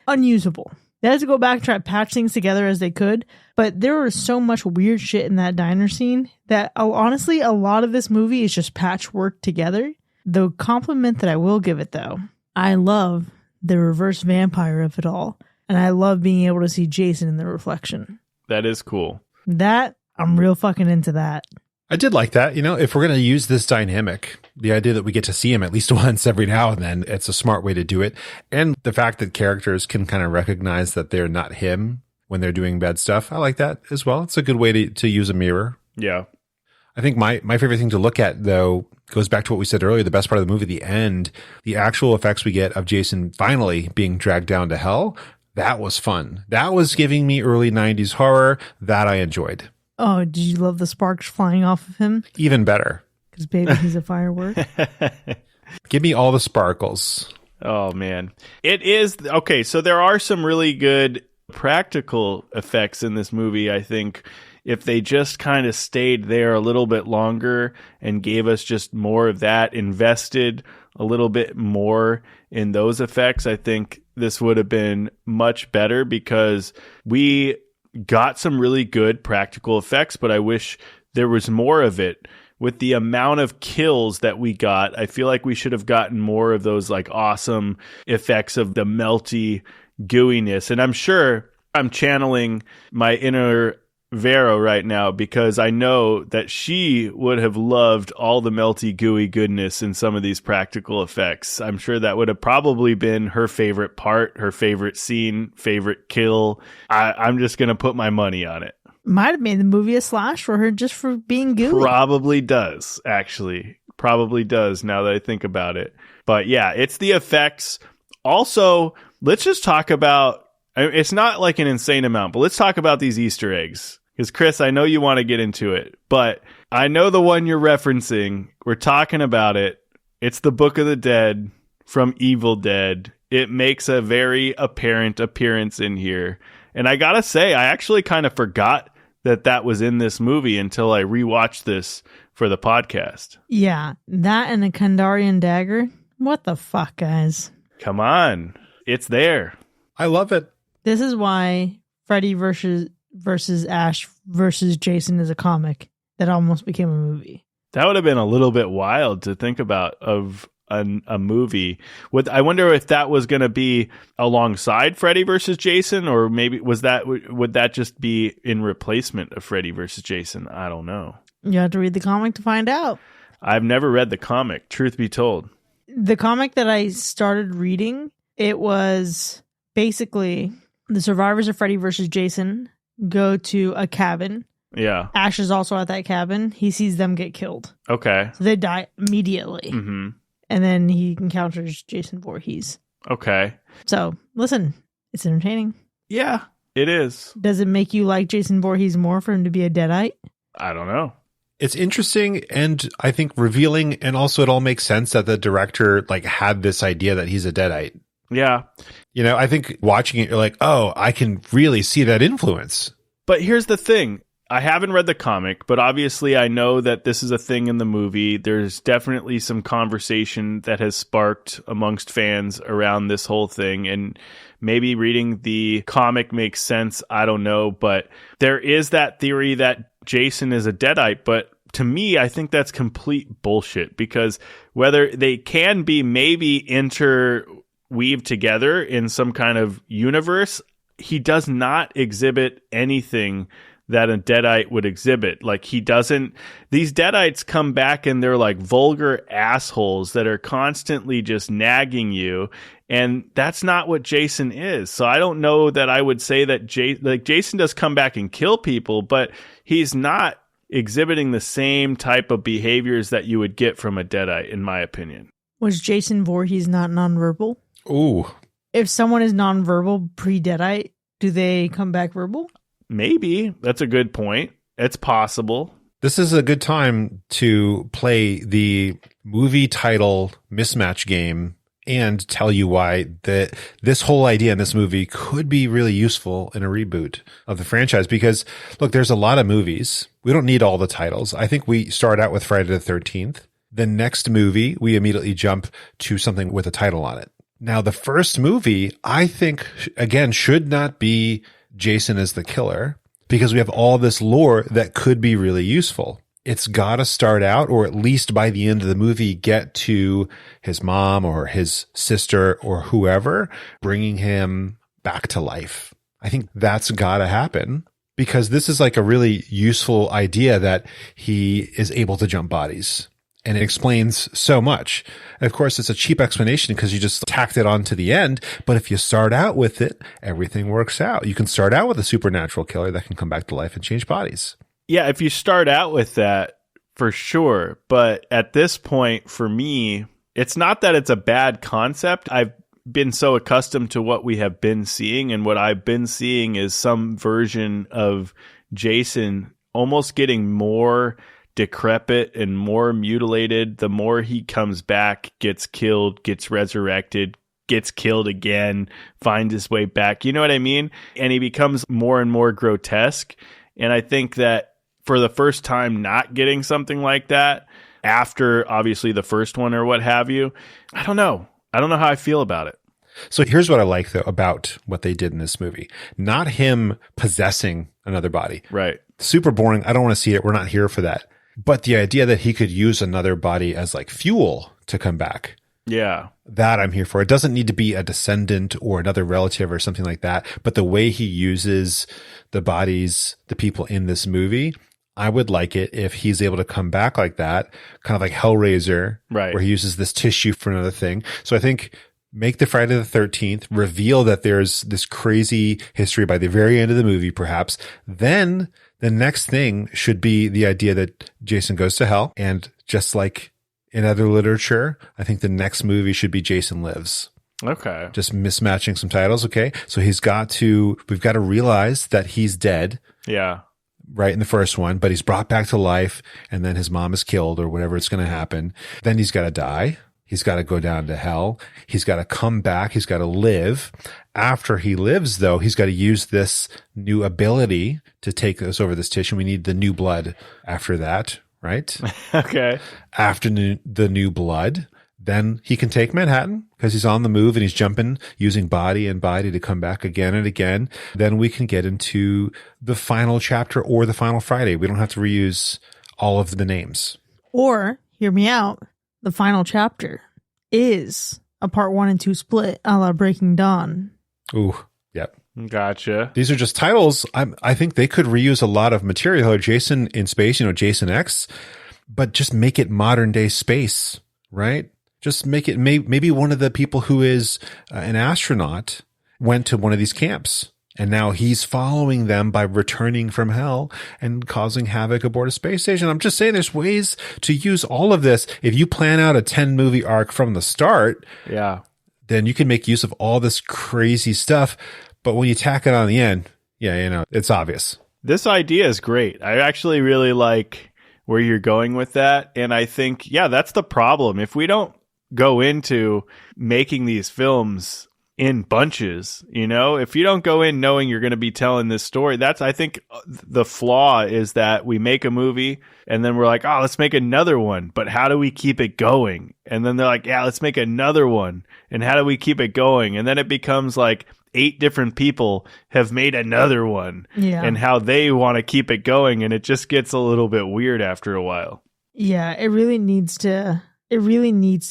Unusable. They had to go back and try to patch things together as they could, but there was so much weird shit in that diner scene that honestly, a lot of this movie is just patchwork together. The compliment that I will give it, though, I love the reverse vampire of it all, and I love being able to see Jason in the reflection.
That is cool.
That, I'm real fucking into that.
I did like that. You know, if we're going to use this dynamic, the idea that we get to see him at least once every now and then, it's a smart way to do it. And the fact that characters can kind of recognize that they're not him when they're doing bad stuff, I like that as well. It's a good way to use a mirror.
Yeah.
I think my favorite thing to look at, though, goes back to what we said earlier, the best part of the movie, the end, the actual effects we get of Jason finally being dragged down to hell. That was fun. That was giving me early 90s horror that I enjoyed.
Oh, did you love the sparks flying off of him?
Even better.
Because baby, he's a firework.
Give me all the sparkles.
Oh, man. It is. Okay, so there are some really good practical effects in this movie, I think. If they just kind of stayed there a little bit longer and gave us just more of that, invested a little bit more in those effects, I think this would have been much better, because we got some really good practical effects, but I wish there was more of it. With the amount of kills that we got, I feel like we should have gotten more of those like awesome effects of the melty gooiness. And I'm sure I'm channeling my inner Vero right now, because I know that she would have loved all the melty gooey goodness in some of these practical effects. I'm sure that would have probably been her favorite part, her favorite scene, favorite kill. I'm just going to put my money on it.
Might have made the movie a slash for her just for being gooey.
Probably does, actually. Probably does, now that I think about it. But yeah, it's the effects. Also, let's just talk about, it's not like an insane amount, but let's talk about these Easter eggs. Because Chris, I know you want to get into it, but I know the one you're referencing. We're talking about it. It's the Book of the Dead from Evil Dead. It makes a very apparent appearance in here. And I gotta say, I actually kind of forgot that was in this movie until I rewatched this for the podcast.
Yeah, that and a Kandarian dagger. What the fuck, guys?
Come on. It's there.
I love it.
This is why Freddy versus Ash versus Jason is a comic that almost became a movie.
That would have been a little bit wild to think about of a movie. I wonder if that was going to be alongside Freddy versus Jason, or maybe would that just be in replacement of Freddy versus Jason? I don't know.
You have to read the comic to find out.
I've never read the comic, truth be told.
The comic that I started reading, it was basically the survivors of Freddy versus Jason go to a cabin.
Yeah.
Ash is also at that cabin. He sees them get killed.
Okay.
So they die immediately.
Mm-hmm.
And then he encounters Jason Voorhees.
Okay.
So, listen, it's entertaining.
Yeah, it is.
Does it make you like Jason Voorhees more for him to be a Deadite?
I don't know.
It's interesting and I think revealing, and also it all makes sense that the director had this idea that he's a Deadite.
Yeah.
You know, I think watching it, you're like, oh, I can really see that influence.
But here's the thing. I haven't read the comic, but obviously I know that this is a thing in the movie. There's definitely some conversation that has sparked amongst fans around this whole thing, and maybe reading the comic makes sense. I don't know, but there is that theory that Jason is a Deadite, but to me, I think that's complete bullshit, because whether they can be maybe interweaved together in some kind of universe, he does not exhibit anything that a Deadite would exhibit. These Deadites come back and they're like vulgar assholes that are constantly just nagging you. And that's not what Jason is. So I don't know that I would say that Jason does come back and kill people, but he's not exhibiting the same type of behaviors that you would get from a Deadite, in my opinion.
Was Jason Voorhees not nonverbal?
Ooh.
If someone is nonverbal pre-Deadite, do they come back verbal?
Maybe. That's a good point. It's possible.
This is a good time to play the movie title mismatch game and tell you why this whole idea in this movie could be really useful in a reboot of the franchise. Because, look, there's a lot of movies. We don't need all the titles. I think we start out with Friday the 13th. The next movie, we immediately jump to something with a title on it. Now, the first movie, I think, again, should not be Jason as the killer, because we have all this lore that could be really useful. It's got to start out, or at least by the end of the movie, get to his mom or his sister or whoever, bringing him back to life. I think that's got to happen, because this is like a really useful idea that he is able to jump bodies. And it explains so much. And of course, it's a cheap explanation because you just tacked it on to the end. But if you start out with it, everything works out. You can start out with a supernatural killer that can come back to life and change bodies.
Yeah, if you start out with that, for sure. But at this point, for me, it's not that it's a bad concept. I've been so accustomed to what we have been seeing. And what I've been seeing is some version of Jason almost getting more decrepit and more mutilated the more he comes back, gets killed, gets resurrected, gets killed again, finds his way back. You know what I mean? And he becomes more and more grotesque. And I think that for the first time not getting something like that after obviously the first one or what have you, I don't know how I feel about it.
So here's what I like, though, about what they did in this movie. Not him possessing another body.
Right.
Super boring. I don't want to see it. We're not here for that. But the idea that he could use another body as like fuel to come back.
Yeah.
That I'm here for. It doesn't need to be a descendant or another relative or something like that. But the way he uses the bodies, the people in this movie, I would like it if he's able to come back like that, kind of like Hellraiser,
right,
where he uses this tissue for another thing. So I think make the Friday the 13th, reveal that there's this crazy history by the very end of the movie, perhaps. Then the next thing should be the idea that Jason goes to hell. And just like in other literature, I think the next movie should be Jason Lives.
Okay.
Just mismatching some titles. Okay. So we've got to realize that he's dead.
Yeah.
Right in the first one, but he's brought back to life and then his mom is killed or whatever it's going to happen. Then he's got to die. He's got to go down to hell. He's got to come back. He's got to live. After he lives, though, he's got to use this new ability to take us over this tissue. We need the new blood after that, right?
Okay.
After the new blood, then he can take Manhattan because he's on the move and he's jumping using body and body to come back again and again. Then we can get into the final chapter or the final Friday. We don't have to reuse all of the names.
Or, hear me out, the final chapter is a part 1 and 2 split a la Breaking Dawn.
Ooh, yep.
Gotcha.
These are just titles. I think they could reuse a lot of material. Jason in Space, Jason X, but just make it modern day space, right? Just make it maybe one of the people who is an astronaut went to one of these camps and now he's following them by returning from hell and causing havoc aboard a space station. I'm just saying there's ways to use all of this. If you plan out a 10 movie arc from the start,
yeah,
then you can make use of all this crazy stuff. But when you tack it on the end, yeah, it's obvious.
This idea is great. I actually really like where you're going with that. And I think, that's the problem. If we don't go into making these films in bunches, if you don't go in knowing you're going to be telling this story, I think the flaw is that we make a movie and then we're like, oh, let's make another one, but how do we keep it going? And then they're like, yeah, let's make another one, and how do we keep it going? And then it becomes like 8 different people have made another one, and how they want to keep it going, and it just gets a little bit weird after a while.
Yeah, it really needs to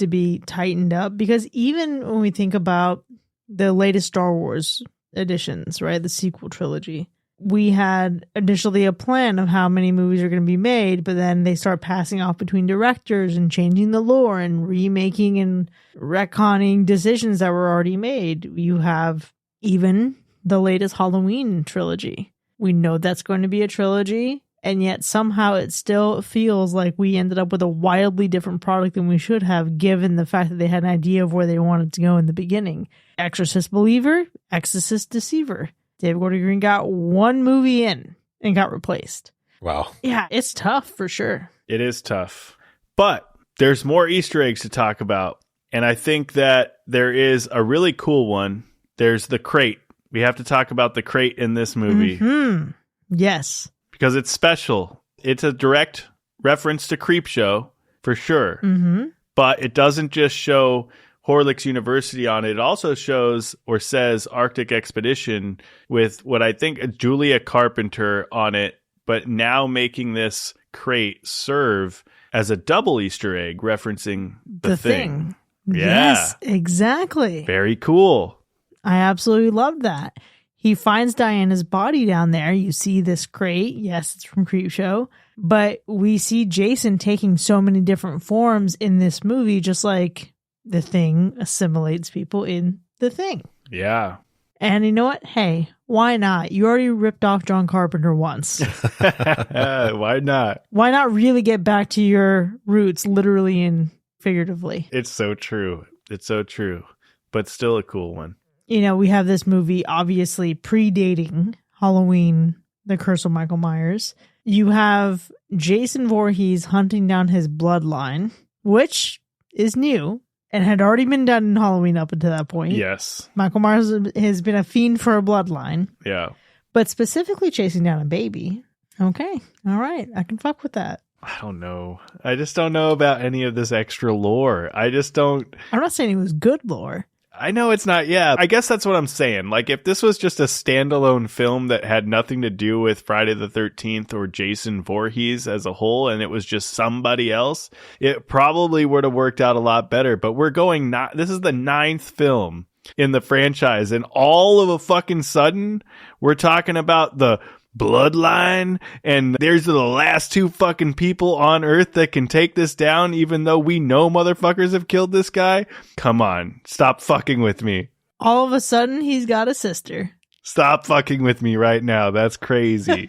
be tightened up, because even when we think about the latest Star Wars editions, right, the sequel trilogy, we had initially a plan of how many movies are going to be made, but then they start passing off between directors and changing the lore and remaking and retconning decisions that were already made. You have even the latest Halloween trilogy. We know that's going to be a trilogy, and yet somehow it still feels like we ended up with a wildly different product than we should have, given the fact that they had an idea of where they wanted to go in the beginning. Exorcist Believer, Exorcist Deceiver. David Gordon Green got one movie in and got replaced.
Wow.
Yeah, it's tough for sure.
It is tough. But there's more Easter eggs to talk about. And I think that there is a really cool one. There's the crate. We have to talk about the crate in this movie.
Mm-hmm. Yes.
Because it's special. It's a direct reference to Creepshow, for sure.
Mm-hmm.
But it doesn't just show Horlicks University on it. It also shows or says Arctic Expedition with what I think Julia Carpenter on it, but now making this crate serve as a double Easter egg referencing the thing. Yeah.
Yes, exactly.
Very cool.
I absolutely love that. He finds Diana's body down there. You see this crate. Yes, it's from Creepshow. But we see Jason taking so many different forms in this movie, just like the Thing assimilates people in the Thing.
Yeah.
And you know what? Hey, why not? You already ripped off John Carpenter once.
Why not?
Why not really get back to your roots, literally and figuratively?
It's so true. It's so true. But still a cool one.
You know, we have this movie obviously predating Halloween, The Curse of Michael Myers. You have Jason Voorhees hunting down his bloodline, which is new and had already been done in Halloween up until that point.
Yes.
Michael Myers has been a fiend for a bloodline.
Yeah.
But specifically chasing down a baby. Okay. All right. I can fuck with that.
I don't know. I just don't know about any of this extra lore. I just don't.
I'm not saying it was good lore.
I know it's not. Yeah, I guess that's what I'm saying. Like, if this was just a standalone film that had nothing to do with Friday the 13th or Jason Voorhees as a whole, and it was just somebody else, it probably would have worked out a lot better. But this is the 9th film in the franchise, and all of a fucking sudden, we're talking about the bloodline, and there's the last 2 fucking people on Earth that can take this down, even though we know motherfuckers have killed this guy. Come on, stop fucking with me.
All of a sudden, he's got a sister.
Stop fucking with me right now. That's crazy.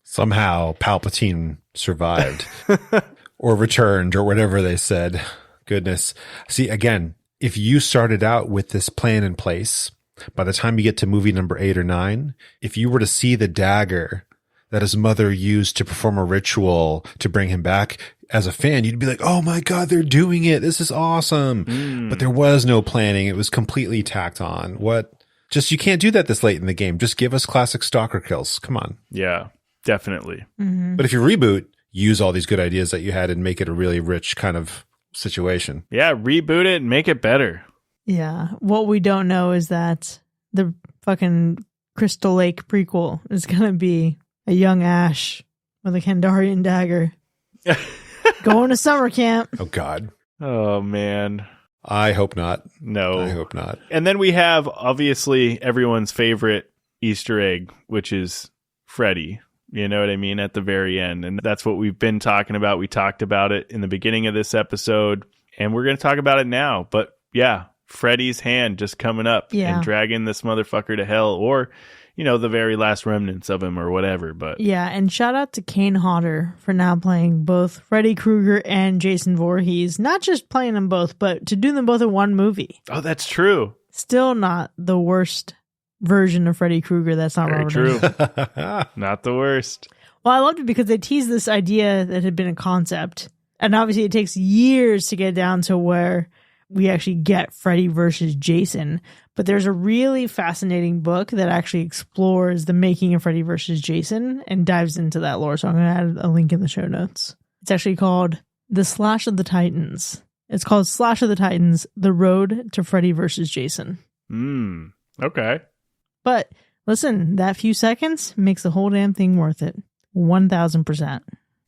Somehow Palpatine survived or returned or whatever they said. Goodness. See, again, if you started out with this plan in place, by the time you get to movie number 8 or 9, if you were to see the dagger that his mother used to perform a ritual to bring him back, as a fan, you'd be like, oh my God, they're doing it. This is awesome. But there was no planning. It was completely tacked on. You can't do that this late in the game. Just give us classic stalker kills. Come on.
Yeah, definitely.
Mm-hmm.
But if you reboot, use all these good ideas that you had and make it a really rich kind of situation.
Yeah, reboot it and make it better.
Yeah. What we don't know is that the fucking Crystal Lake prequel is going to be a young Ash with a Kandarian dagger going to summer camp.
Oh, God.
Oh, man.
I hope not.
No.
I hope not.
And then we have, obviously, everyone's favorite Easter egg, which is Freddy. You know what I mean? At the very end. And that's what we've been talking about. We talked about it in the beginning of this episode, and we're going to talk about it now. But yeah, Freddy's hand just coming up and dragging this motherfucker to hell, or, the very last remnants of him or whatever. But
yeah, and shout out to Kane Hodder for now playing both Freddy Krueger and Jason Voorhees. Not just playing them both, but to do them both in one movie.
Oh, that's true.
Still not the worst version of Freddy Krueger. That's not
very
Robert
true. Not the worst.
Well, I loved it because they teased this idea that had been a concept. And obviously it takes years to get down to where we actually get Freddy versus Jason. But there's a really fascinating book that actually explores the making of Freddy versus Jason and dives into that lore. So I'm going to add a link in the show notes. It's actually called The Slash of the Titans. It's called Slash of the Titans, The Road to Freddy versus Jason.
Okay.
But listen, that few seconds makes the whole damn thing worth it. 1,000%.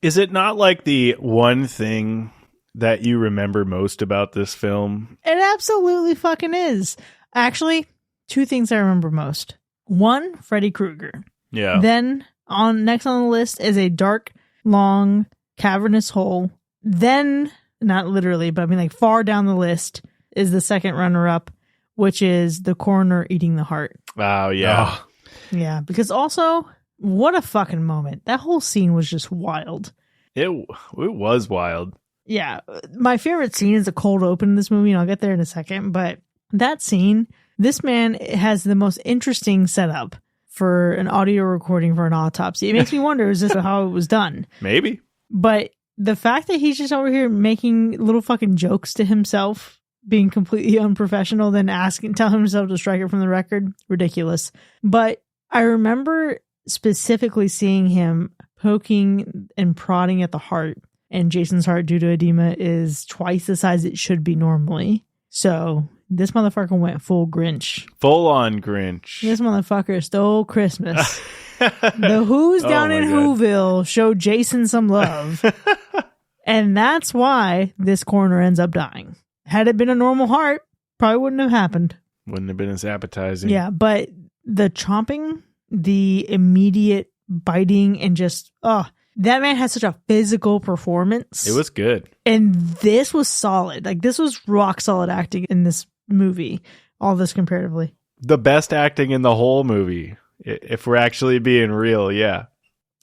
Is it not like the one thing that you remember most about this film?
It absolutely fucking is. Actually, 2 things I remember most. 1, Freddy Krueger.
Yeah.
Then next on the list is a dark, long, cavernous hole. Then, not literally, but I mean like far down the list is the second runner-up, which is the coroner eating the heart.
Oh, yeah.
Oh.
Yeah, because also, what a fucking moment. That whole scene was just wild.
It was wild.
Yeah, my favorite scene is the cold open in this movie, and I'll get there in a second, but that scene, this man has the most interesting setup for an audio recording for an autopsy. It makes me wonder, is this how it was done?
Maybe.
But the fact that he's just over here making little fucking jokes to himself, being completely unprofessional, then telling himself to strike it from the record, ridiculous. But I remember specifically seeing him poking and prodding at the heart, and Jason's heart, due to edema, is twice the size it should be normally. So this motherfucker went full Grinch.
Full on Grinch.
This motherfucker stole Christmas. The Who's down in Whoville showed Jason some love. And that's why this coroner ends up dying. Had it been a normal heart, probably wouldn't have happened.
Wouldn't have been as appetizing.
Yeah, but the chomping, the immediate biting, and just, that man had such a physical performance.
It was good.
And this was solid. Like, this was rock solid acting in this movie. All this comparatively.
The best acting in the whole movie. If we're actually being real, yeah.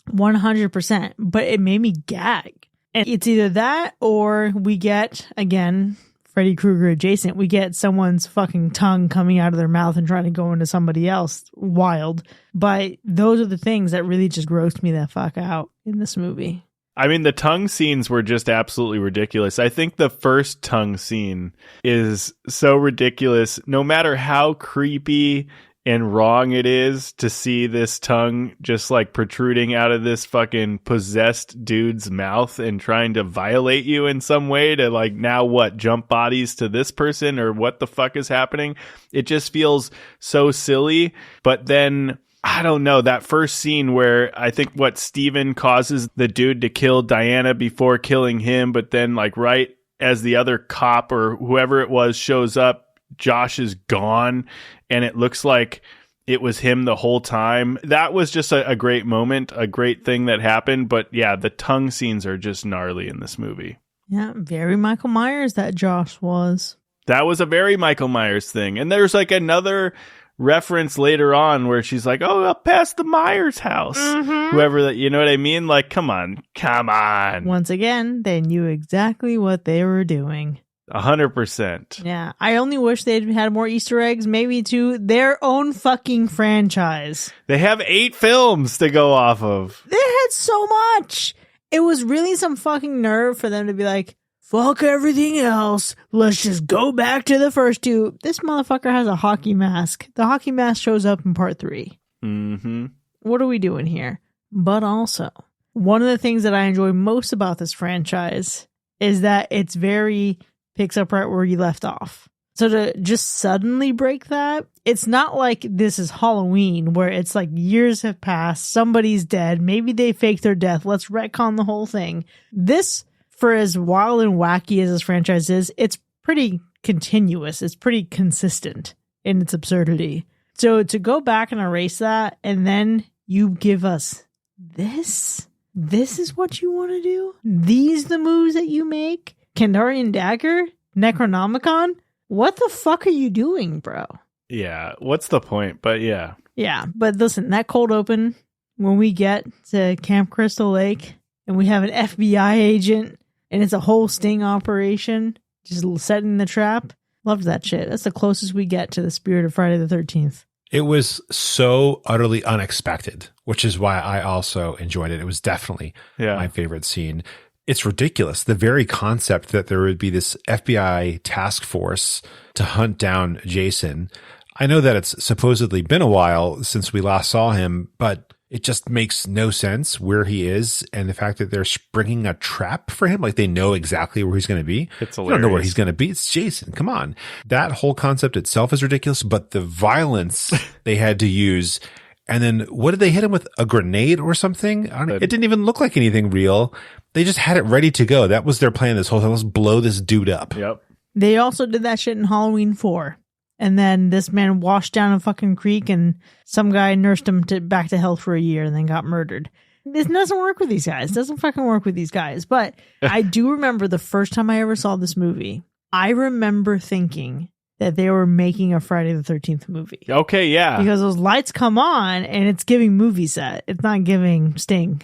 100%. But it made me gag. And it's either that or we get, again, Freddy Krueger adjacent. We get someone's fucking tongue coming out of their mouth and trying to go into somebody else. Wild. But those are the things that really just grossed me the fuck out in this movie.
I mean, the tongue scenes were just absolutely ridiculous. I think the first tongue scene is so ridiculous. No matter how creepy and wrong it is to see this tongue just like protruding out of this fucking possessed dude's mouth and trying to violate you in some way to like now what, jump bodies to this person or what the fuck is happening? It just feels so silly. But then I don't know, that first scene where I think what Steven causes the dude to kill Diana before killing him, but then like right as the other cop or whoever it was shows up, Josh is gone and it looks like it was him the whole time. That was just a great moment, a great thing that happened. But yeah, the tongue scenes are just gnarly in this movie.
Yeah, very Michael Myers that Josh was.
That was a very Michael Myers thing. And there's like another reference later on where she's like, oh, up past the Myers house. Mm-hmm. Whoever that, you know what I mean? Like, come on.
Once again, they knew exactly what they were doing.
100%.
Yeah, I only wish they'd had more Easter eggs, maybe to their own fucking franchise.
They have 8 films to go off of.
They had so much. It was really some fucking nerve for them to be like, fuck everything else. Let's just go back to the first 2. This motherfucker has a hockey mask. The hockey mask shows up in part 3.
Mm-hmm.
What are we doing here? But also, one of the things that I enjoy most about this franchise is that it's very picks up right where you left off. So to just suddenly break that, it's not like this is Halloween where it's like years have passed, somebody's dead, maybe they faked their death, let's retcon the whole thing. This, for as wild and wacky as this franchise is, it's pretty continuous. It's pretty consistent in its absurdity. So to go back and erase that, and then you give us this is what you want to do? These the moves that you make? Kandarian Dagger? Necronomicon? What the fuck are you doing, bro?
Yeah, what's the point? But yeah.
Yeah, but listen, that cold open, when we get to Camp Crystal Lake, and we have an FBI agent, and it's a whole sting operation, just setting the trap. Loved that shit. That's the closest we get to the spirit of Friday the 13th.
It was so utterly unexpected, which is why I also enjoyed it. It was definitely my favorite scene. It's ridiculous. The very concept that there would be this FBI task force to hunt down Jason. I know that it's supposedly been a while since we last saw him, but it just makes no sense where he is and the fact that they're springing a trap for him. Like they know exactly where he's going to be.
It's hilarious.
You don't know where he's going to be. It's Jason. Come on. That whole concept itself is ridiculous, but the violence they had to use. And then what did they hit him with? A grenade or something? It didn't even look like anything real. They just had it ready to go. That was their plan this whole time. Let's blow this dude up.
Yep.
They also did that shit in Halloween 4. And then this man washed down a fucking creek and some guy nursed him back to health for a year and then got murdered. This doesn't work with these guys. It doesn't fucking work with these guys. But I do remember the first time I ever saw this movie, I remember thinking that they were making a Friday the 13th movie.
Okay, yeah.
Because those lights come on and it's giving movie set. It's not giving Sting.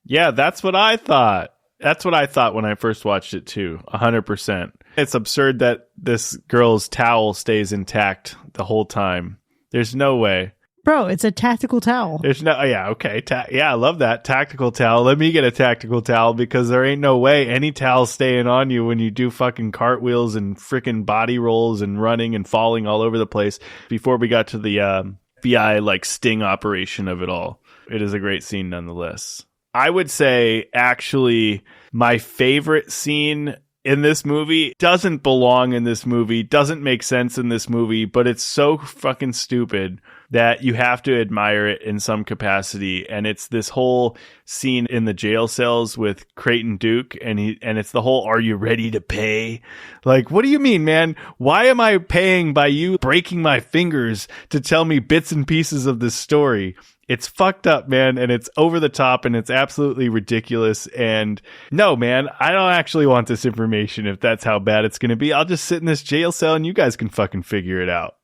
Yeah, that's what I thought. That's what I thought when I first watched it too. 100%. It's absurd that this girl's towel stays intact the whole time. There's no way.
Bro, it's a tactical towel.
There's no, yeah, okay. Yeah, I love that. Tactical towel. Let me get a tactical towel because there ain't no way any towel's staying on you when you do fucking cartwheels and freaking body rolls and running and falling all over the place before we got to the FBI like sting operation of it all. It is a great scene nonetheless. I would say actually my favorite scene in this movie doesn't belong in this movie, doesn't make sense in this movie, but it's so fucking stupid that you have to admire it in some capacity. And it's this whole scene in the jail cells with Creighton Duke, and it's the whole, are you ready to pay? Like, what do you mean, man? Why am I paying by you breaking my fingers to tell me bits and pieces of this story? It's fucked up, man, and it's over the top, and it's absolutely ridiculous. And no, man, I don't actually want this information if that's how bad it's going to be. I'll just sit in this jail cell, and you guys can fucking figure it out.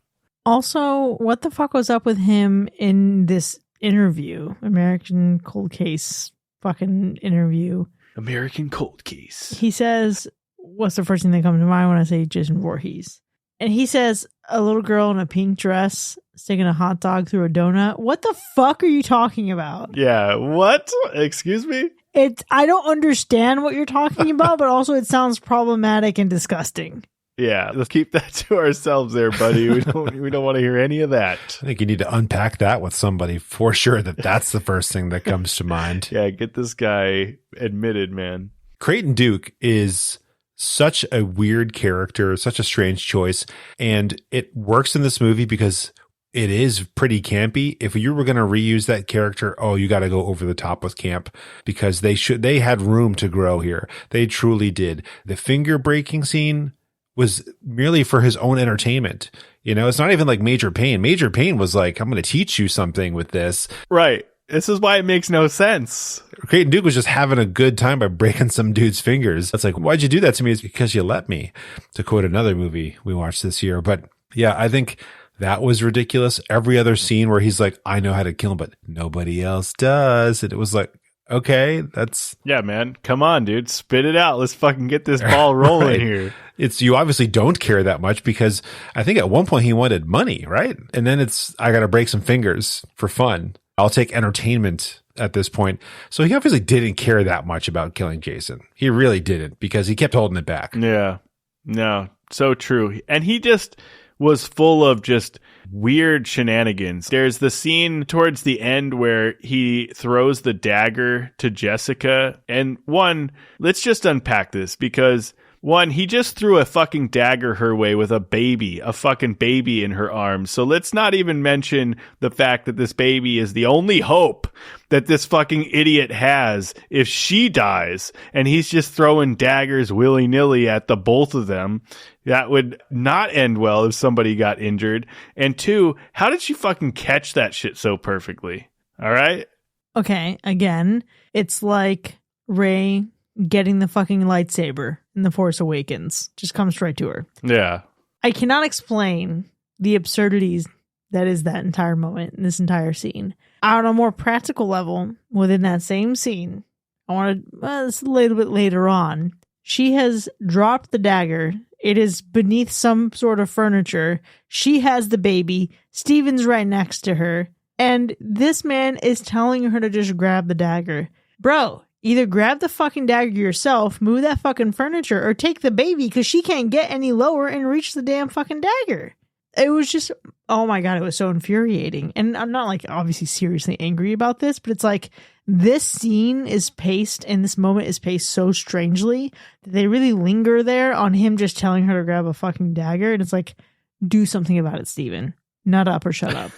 Also, what the fuck was up with him in this interview? American Cold Case fucking interview.
American Cold Case.
He says, what's the first thing that comes to mind when I say Jason Voorhees? And he says, a little girl in a pink dress sticking a hot dog through a donut. What the fuck are you talking about?
Yeah, what? Excuse me?
I don't understand what you're talking about, but also it sounds problematic and disgusting.
Yeah, let's keep that to ourselves there, buddy. We don't want to hear any of that.
I think you need to unpack that with somebody for sure. That's the first thing that comes to mind.
Yeah, get this guy admitted, man.
Creighton Duke is such a weird character, such a strange choice, and it works in this movie because it is pretty campy. If you were going to reuse that character, you got to go over the top with camp because they had room to grow here. They truly did. The finger breaking scene was merely for his own entertainment. It's not even like Major Payne. Major Payne was like, I'm going to teach you something with this.
Right. This is why it makes no sense.
Creighton Duke was just having a good time by breaking some dude's fingers. It's like, why'd you do that to me? It's because you let me, to quote another movie we watched this year. But yeah, I think that was ridiculous. Every other scene where he's like, I know how to kill him, but nobody else does. And it was like, okay, that's...
Yeah, man. Come on, dude. Spit it out. Let's fucking get this ball rolling
right.
here.
You obviously don't care that much because I think at one point he wanted money, right? And then I got to break some fingers for fun. I'll take entertainment at this point. So he obviously didn't care that much about killing Jason. He really didn't because he kept holding it back.
Yeah. No, so true. And he just was full of just weird shenanigans. There's the scene towards the end where he throws the dagger to Jessica. And let's just unpack this because he just threw a fucking dagger her way with a fucking baby in her arms. So let's not even mention the fact that this baby is the only hope that this fucking idiot has if she dies. And he's just throwing daggers willy-nilly at the both of them. That would not end well if somebody got injured. And 2, how did she fucking catch that shit so perfectly? All right?
Okay, again, it's like Rey getting the fucking lightsaber in The Force Awakens. Just comes straight to her.
Yeah.
I cannot explain the absurdities that is that entire moment in this entire scene. On a more practical level, within that same scene, I want to, it's a little bit later on, she has dropped the dagger. It is beneath some sort of furniture. She has the baby. Steven's right next to her. And this man is telling her to just grab the dagger. Bro, either grab the fucking dagger yourself, move that fucking furniture, or take the baby because she can't get any lower and reach the damn fucking dagger. It was just, oh my God, it was so infuriating. And I'm not like obviously seriously angry about this, but it's like this scene is paced and this moment is paced so strangely that they really linger there on him just telling her to grab a fucking dagger. And it's like, do something about it, Steven. Nut up or shut up.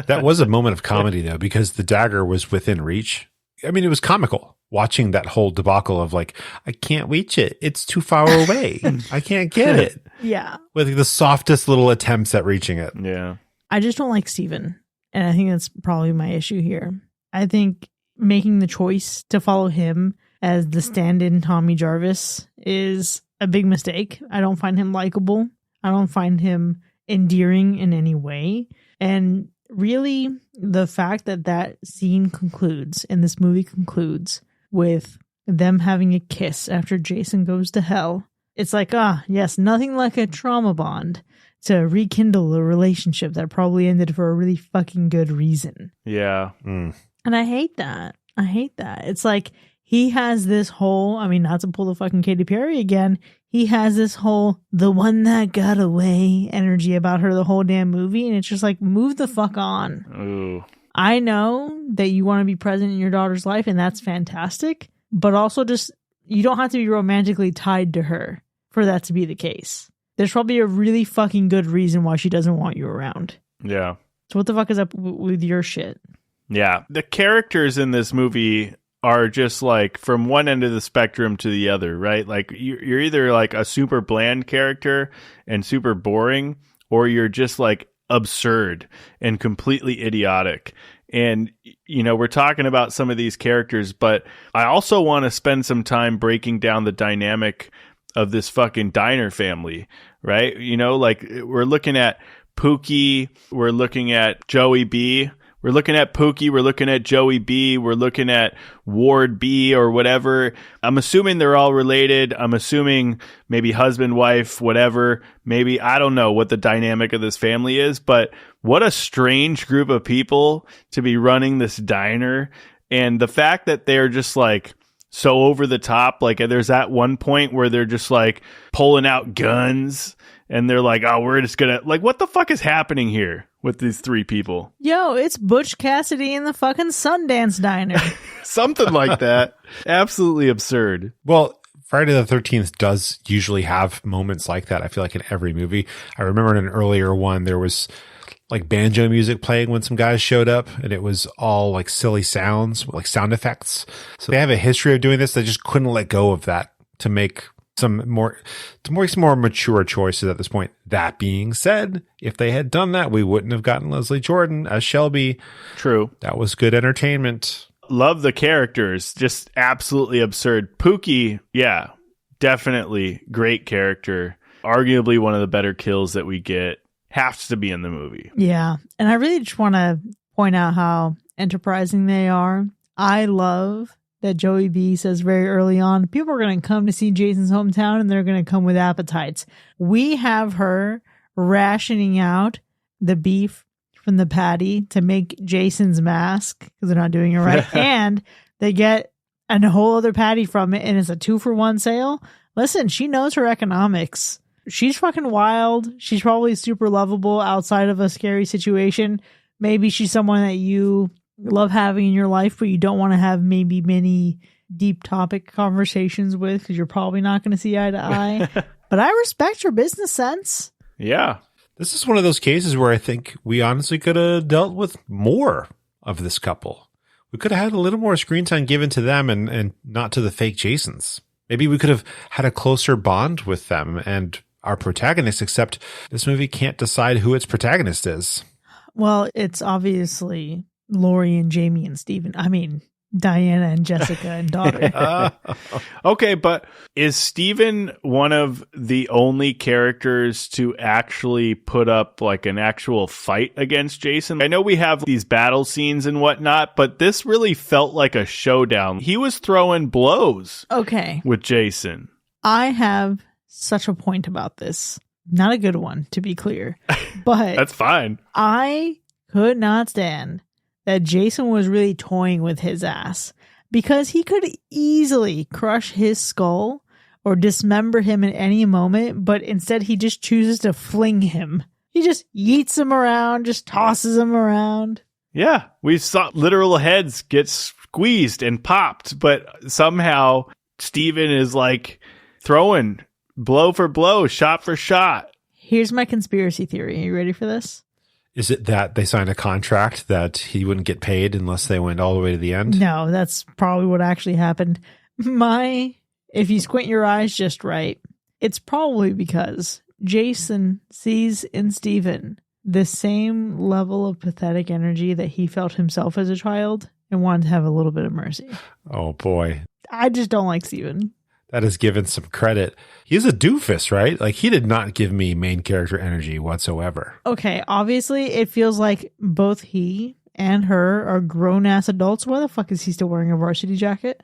That was a moment of comedy though, because the dagger was within reach. I mean, it was comical watching that whole debacle of like, I can't reach it. It's too far away. I can't get it.
Yeah.
With the softest little attempts at reaching it.
Yeah.
I just don't like Steven. And I think that's probably my issue here. I think making the choice to follow him as the stand-in Tommy Jarvis is a big mistake. I don't find him likable. I don't find him endearing in any way. And really, the fact that that scene concludes and this movie concludes with them having a kiss after Jason goes to hell, it's like, yes, nothing like a trauma bond to rekindle a relationship that probably ended for a really fucking good reason.
Yeah.
And I hate that. It's like he has this whole, I mean, not to pull the fucking Katy Perry again, he has this whole the one that got away energy about her the whole damn movie. And it's just like, move the fuck on.
Ooh.
I know that you want to be present in your daughter's life and that's fantastic, but also just, you don't have to be romantically tied to her for that to be the case. There's probably a really fucking good reason why she doesn't want you around.
Yeah.
So what the fuck is up with your shit?
Yeah. The characters in this movie are just like from one end of the spectrum to the other, right? Like you're either like a super bland character and super boring, or you're just like absurd and completely idiotic. And, you know, we're talking about some of these characters, but I also want to spend some time breaking down the dynamic of this fucking diner family, right? You know, like we're looking at Pookie, we're looking at Joey B, we're looking at Pookie, we're looking at Joey B, we're looking at Ward B or whatever. I'm assuming they're all related. I'm assuming maybe husband, wife, whatever. Maybe, I don't know what the dynamic of this family is, but what a strange group of people to be running this diner. And the fact that they're just like so over the top. Like there's that one point where they're just like pulling out guns and they're like, oh, we're just gonna, like, what the fuck is happening here with these three people?
Yo, it's Butch Cassidy in the fucking Sundance Diner.
Something like that. Absolutely absurd.
Well, Friday the 13th does usually have moments like that, I feel like, in every movie. I remember in an earlier one, there was like banjo music playing when some guys showed up, and it was all like silly sounds, like sound effects. So they have a history of doing this. They just couldn't let go of that to make some more mature choices at this point. That being said, if they had done that, we wouldn't have gotten Leslie Jordan as Shelby.
True.
That was good entertainment.
Love the characters. Just absolutely absurd. Pookie, yeah, definitely great character. Arguably one of the better kills that we get. Has to be in the movie.
Yeah. And I really just want to point out how enterprising they are. I love that Joey B says very early on, people are going to come to see Jason's hometown and they're going to come with appetites. We have her rationing out the beef from the patty to make Jason's mask because they're not doing it right. And they get a whole other patty from it, and it's a 2-for-1 sale. Listen, she knows her economics. She's fucking wild. She's probably super lovable outside of a scary situation. Maybe she's someone that you love having in your life, but you don't want to have maybe many deep topic conversations with because you're probably not going to see eye to eye. But I respect her business sense.
Yeah.
This is one of those cases where I think we honestly could have dealt with more of this couple. We could have had a little more screen time given to them and not to the fake Jasons. Maybe we could have had a closer bond with them and our protagonist, except this movie can't decide who its protagonist is.
Well, it's obviously Lori and Jamie and Steven. I mean, Diana and Jessica and daughter.
Okay, but is Steven one of the only characters to actually put up like an actual fight against Jason? I know we have these battle scenes and whatnot, but this really felt like a showdown. He was throwing blows with Jason.
I have such a point about this. Not a good one, to be clear. But
that's fine.
I could not stand that Jason was really toying with his ass because he could easily crush his skull or dismember him at any moment, but instead he just chooses to fling him. He just yeets him around, just tosses him around.
Yeah, we saw literal heads get squeezed and popped, but somehow Steven is like throwing blow for blow, shot for shot.
Here's my conspiracy theory. Are you ready for this?
Is it that they signed a contract that he wouldn't get paid unless they went all the way to the end?
No, that's probably what actually happened. If you squint your eyes just right, it's probably because Jason sees in Steven the same level of pathetic energy that he felt himself as a child and wanted to have a little bit of mercy.
Oh, boy.
I just don't like Steven.
That is given some credit. He's a doofus, right? Like, he did not give me main character energy whatsoever.
Okay, obviously, it feels like both he and her are grown-ass adults. Why the fuck is he still wearing a varsity jacket?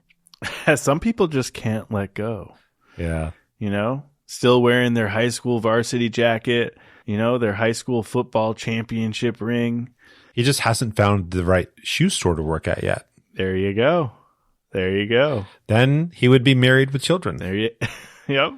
Some people just can't let go.
Yeah.
You know? Still wearing their high school varsity jacket, you know, their high school football championship ring.
He just hasn't found the right shoe store to work at yet.
There you go. There you go.
Then he would be married with children.
Yep.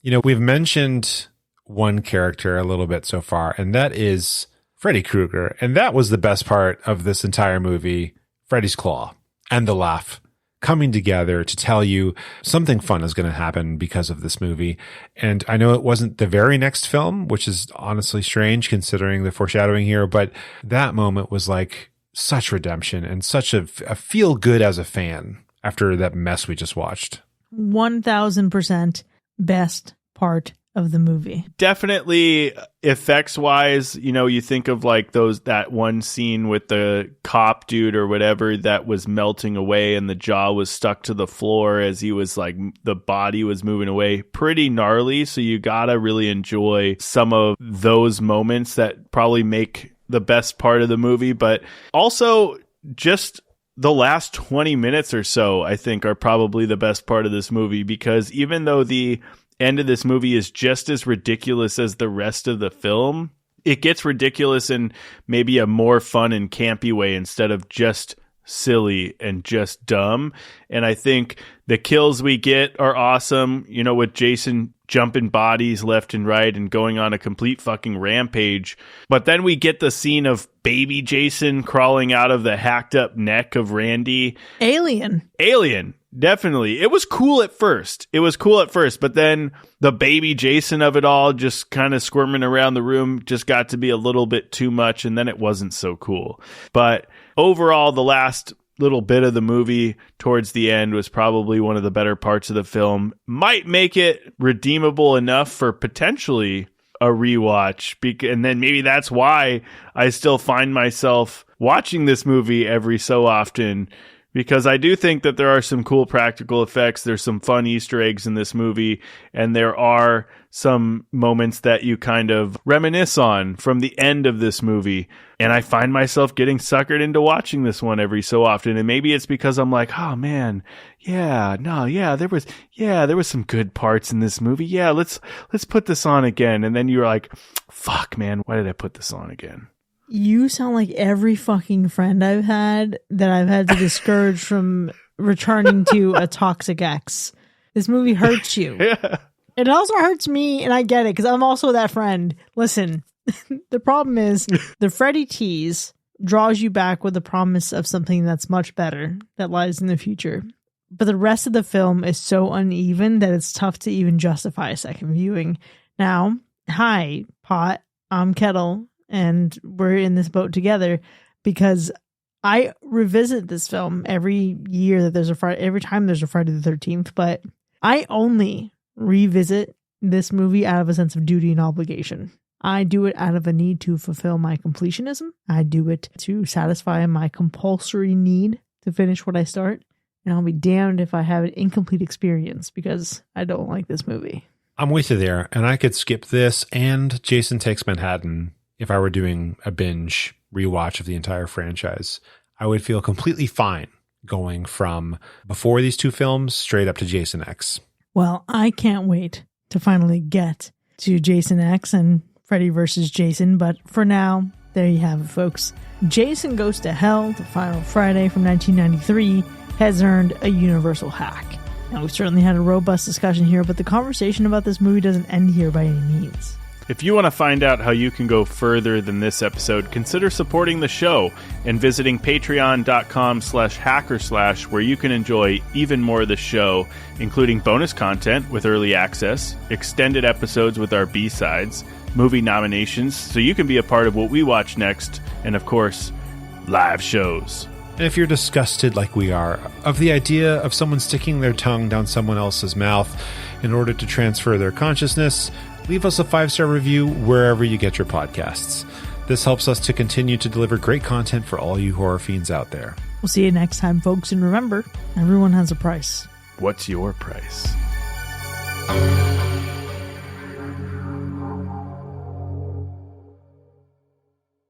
You know, we've mentioned one character a little bit so far, and that is Freddy Krueger. And that was the best part of this entire movie, Freddy's Claw and the laugh coming together to tell you something fun is going to happen because of this movie. And I know it wasn't the very next film, which is honestly strange considering the foreshadowing here, but that moment was like such redemption and such a feel good as a fan after that mess we just watched.
1000% best part of the movie.
Definitely effects wise, you know, you think of like that one scene with the cop dude or whatever that was melting away and the jaw was stuck to the floor as he was like, the body was moving away. Pretty gnarly. So you gotta really enjoy some of those moments that probably make the best part of the movie, but also just the last 20 minutes or so, I think, are probably the best part of this movie, because even though the end of this movie is just as ridiculous as the rest of the film, it gets ridiculous in maybe a more fun and campy way instead of just silly and just dumb. And I think the kills we get are awesome, you know, with Jason jumping bodies left and right and going on a complete fucking rampage. But then we get the scene of baby Jason crawling out of the hacked up neck of Randy.
Alien.
Definitely. It was cool at first. But then the baby Jason of it all just kind of squirming around the room just got to be a little bit too much. And then it wasn't so cool. But overall, the last little bit of the movie towards the end was probably one of the better parts of the film. Might make it redeemable enough for potentially a rewatch. And then maybe that's why I still find myself watching this movie every so often, because I do think that there are some cool practical effects. There's some fun Easter eggs in this movie, and there are some moments that you kind of reminisce on from the end of this movie. And I find myself getting suckered into watching this one every so often. And maybe it's because I'm like, oh man, there was some good parts in this movie. Yeah, let's put this on again. And then you're like, fuck man, why did I put this on again?
You sound like every fucking friend I've had that I've had to discourage from returning to a toxic ex. This movie hurts you.
Yeah.
It also hurts me, and I get it, because I'm also that friend. Listen, the problem is the Freddy tease draws you back with the promise of something that's much better that lies in the future. But the rest of the film is so uneven that it's tough to even justify a second viewing. Now, hi, Pot, I'm Kettle, and we're in this boat together because I revisit this film every year that there's a Friday, every time there's a Friday the 13th, but I only revisit this movie out of a sense of duty and obligation. I do it out of a need to fulfill my completionism. I do it to satisfy my compulsory need to finish what I start. And I'll be damned if I have an incomplete experience because I don't like this movie.
I'm with you there. And I could skip this and Jason Takes Manhattan if I were doing a binge rewatch of the entire franchise. I would feel completely fine going from before these two films straight up to Jason X.
Well, I can't wait to finally get to Jason X and Freddy vs. Jason, but for now, there you have it, folks. Jason Goes to Hell, the final Friday from 1993, has earned a universal hack. Now, we've certainly had a robust discussion here, but the conversation about this movie doesn't end here by any means.
If you want to find out how you can go further than this episode, consider supporting the show and visiting patreon.com/hackerslash, where you can enjoy even more of the show, including bonus content with early access, extended episodes with our B-sides, movie nominations, so you can be a part of what we watch next, and of course, live shows.
And if you're disgusted like we are of the idea of someone sticking their tongue down someone else's mouth in order to transfer their consciousness, leave us a 5-star review wherever you get your podcasts. This helps us to continue to deliver great content for all you horror fiends out there.
We'll see you next time, folks, and remember, everyone has a price.
What's your price?